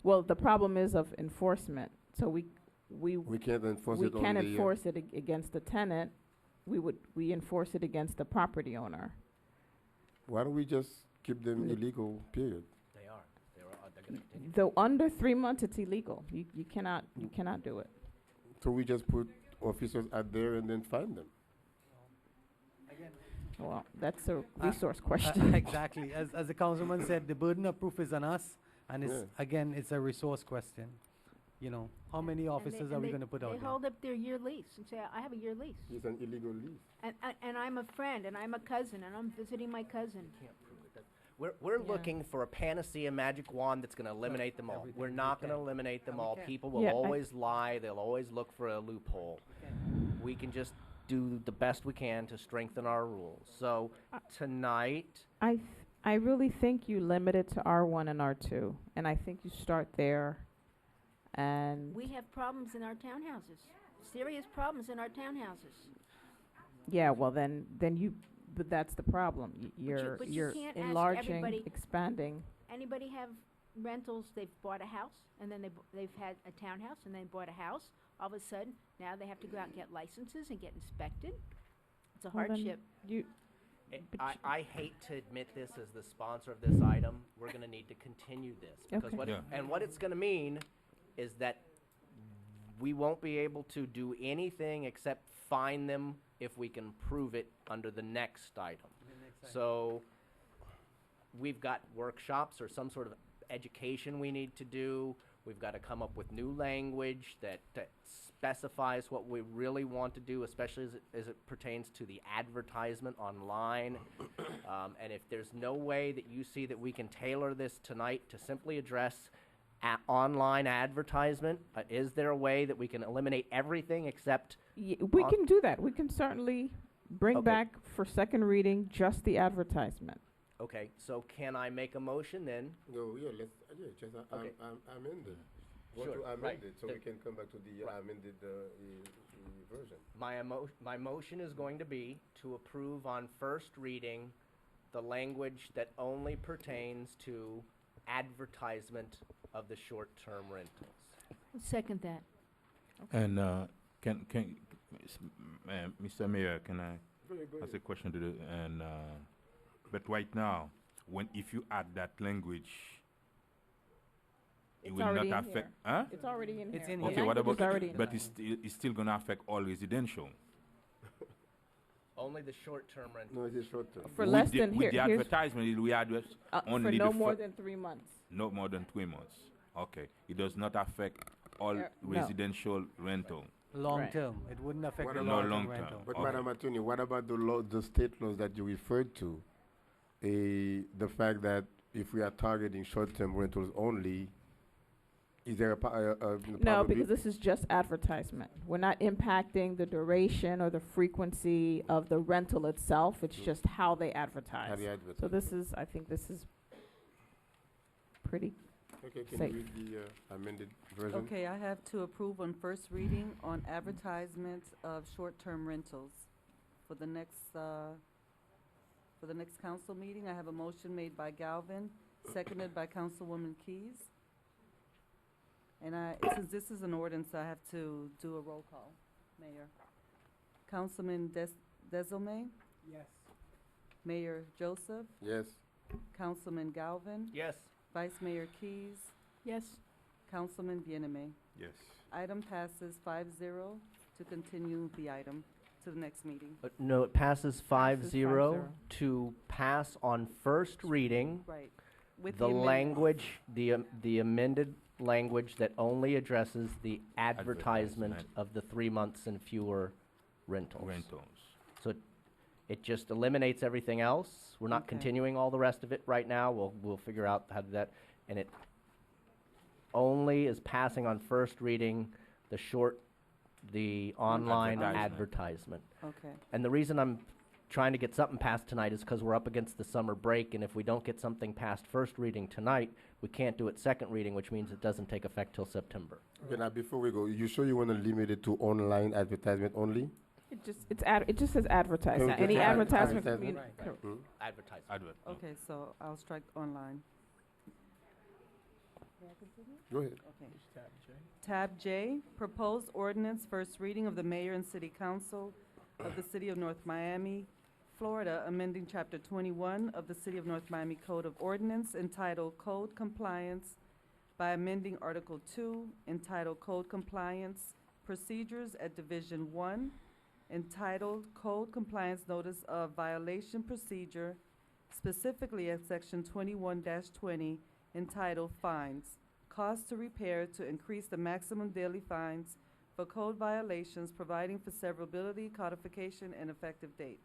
Speaker 16: Well, the problem is of enforcement. So we
Speaker 1: can't enforce
Speaker 16: we
Speaker 1: it on
Speaker 16: can't
Speaker 1: the,
Speaker 16: enforce it against the tenant. We enforce it against the property owner.
Speaker 1: Why don't we just keep them illegal, period?
Speaker 9: They are. They're going to continue.
Speaker 16: Though under 3 months, it's illegal. You cannot do it.
Speaker 1: So we just put officers out there and then find them.
Speaker 16: Well, that's a resource question.
Speaker 2: Exactly. As the councilman said, the burden of proof is on us, and it's,
Speaker 1: Yeah.
Speaker 2: again, it's a resource question. You know, how many officers are we going to put out
Speaker 3: They
Speaker 2: there?
Speaker 3: hold up their year lease and say, I have a year lease.
Speaker 1: It's an illegal lease.
Speaker 3: And I'm a friend, and I'm a cousin, and I'm visiting my cousin.
Speaker 9: We're looking for a panacea magic wand that's going to eliminate them all. We're not going to eliminate them all. People will
Speaker 16: Yeah,
Speaker 9: always lie. They'll always look for a loophole. We can just do the best we can to strengthen our rules. So tonight,
Speaker 16: I really think you limit it to R1 and R2, and I think you start there. And
Speaker 3: We have problems in our townhouses, serious problems in our townhouses.
Speaker 16: yeah, well then but that's the problem.
Speaker 3: But you can't ask
Speaker 16: enlarging,
Speaker 3: everybody-
Speaker 16: expanding.
Speaker 3: Anybody have rentals, they've bought a house, and then they've had a townhouse, and then bought a house. All of a sudden, now they have to go out and get licenses and get inspected. It's a
Speaker 16: Well, then
Speaker 3: hardship.
Speaker 9: I hate to admit this as the sponsor of this item. We're going to need to continue this because
Speaker 16: Okay.
Speaker 9: what it's going to mean is that we won't be able to do anything except fine them if we can prove it under the next item. So we've got workshops or some sort of education we need to do. We've got to come up with new language that specifies what we really want to do, especially as it pertains to the advertisement online. And if there's no way that you see that we can tailor this tonight to simply address online advertisement, is there a way that we can eliminate everything except
Speaker 16: We can do that. We can certainly bring
Speaker 9: Okay.
Speaker 16: back for second reading just the advertisement.
Speaker 9: Okay, so can I make a motion then?
Speaker 1: No, yeah, just
Speaker 9: Okay.
Speaker 1: amend it. Want
Speaker 9: Sure,
Speaker 1: to amend
Speaker 9: right.
Speaker 1: it so we can come back to the amended version.
Speaker 9: My motion is going to be to approve on first reading the language that only pertains to advertisement of the short-term rentals.
Speaker 3: Second that.
Speaker 6: And Mr. Mayor, can I ask a question to the but right now, if you add that language, it
Speaker 16: It's
Speaker 6: will
Speaker 16: already
Speaker 6: not
Speaker 16: in
Speaker 6: affect.
Speaker 16: here.
Speaker 6: Huh?
Speaker 16: It's already in
Speaker 2: It's
Speaker 16: here.
Speaker 2: in
Speaker 16: The
Speaker 6: Okay,
Speaker 2: here.
Speaker 6: what
Speaker 16: language
Speaker 6: about?
Speaker 16: is already in
Speaker 6: But
Speaker 16: here.
Speaker 6: it's still gonna affect all residential.
Speaker 9: Only the short-term rentals.
Speaker 1: No, it is short term.
Speaker 16: For
Speaker 6: With
Speaker 16: less
Speaker 6: the,
Speaker 16: than
Speaker 6: with the
Speaker 16: here's
Speaker 6: advertisement, we address
Speaker 16: for
Speaker 6: only
Speaker 16: no
Speaker 6: the
Speaker 16: more
Speaker 6: fir-
Speaker 16: than 3 months.
Speaker 6: no more than 3 months. Okay, it does not affect all
Speaker 16: No.
Speaker 6: residential rental.
Speaker 2: Long
Speaker 16: Right.
Speaker 2: term, it wouldn't affect
Speaker 1: What
Speaker 2: the
Speaker 1: about-
Speaker 6: No
Speaker 2: long-term
Speaker 6: long term.
Speaker 2: rental.
Speaker 1: But
Speaker 6: Okay.
Speaker 1: Madam Attorney, what about the state laws that you referred to? The fact that if we are targeting short-term rentals only, is there a
Speaker 16: No, because this is just advertisement. We're not impacting the duration or the frequency of the rental itself. It's just how they advertise.
Speaker 1: How they advertise.
Speaker 16: So I think this is pretty
Speaker 1: Okay, can
Speaker 16: safe.
Speaker 1: you read the amended version?
Speaker 11: Okay, I have to approve on first reading on advertisement of short-term rentals. For the next council meeting, I have a motion made by Galvin, seconded by Councilwoman Keys. And since this is an ordinance, I have to do a roll call, Mayor. Councilman Desilme,
Speaker 2: Yes.
Speaker 11: Mayor Joseph,
Speaker 1: Yes.
Speaker 11: Councilman Galvin,
Speaker 9: Yes.
Speaker 11: Vice Mayor Keys,
Speaker 3: Yes.
Speaker 11: Councilman Bieneme.
Speaker 6: Yes.
Speaker 11: Item passes 5-0 to continue the item to the next meeting.
Speaker 9: No, it passes 5-0
Speaker 16: 5-0.
Speaker 9: to pass on first reading
Speaker 11: Right. With
Speaker 9: the
Speaker 11: amendment.
Speaker 9: language, the amended language that only addresses the advertisement
Speaker 6: Advertisement.
Speaker 9: of the 3 months and fewer rentals.
Speaker 6: Rentals.
Speaker 9: So It just eliminates everything else. We're not
Speaker 11: Okay.
Speaker 9: continuing all the rest of it right now. We'll figure out how to do that. And it only is passing on first reading the online advertisement.
Speaker 11: Okay.
Speaker 9: And the reason I'm trying to get something passed tonight is because we're up against the summer break, and if we don't get something passed first reading tonight, we can't do it second reading, which means it doesn't take effect till September.
Speaker 1: Okay, now before we go, you sure you want to limit it to online advertisement only?
Speaker 16: It just says advertising.
Speaker 1: Okay.
Speaker 16: Any advertisement.
Speaker 1: Advertisement.
Speaker 16: Correct.
Speaker 1: Hmm?
Speaker 9: Advertisement.
Speaker 11: Okay, so I'll strike online.
Speaker 1: Go ahead.
Speaker 11: Okay. Tab J, proposed ordinance, first reading of the mayor and city council of the city of North Miami, Florida, amending chapter 21 of the city of North Miami Code of Ordinance entitled Code Compliance by amending Article 2 entitled Code Compliance Procedures at Division 1, entitled Code Compliance Notice of Violation Procedure, specifically at Section 21-20, entitled Fines, Cost to Repair to increase the maximum daily fines for code violations, providing for severability, codification, and effective date.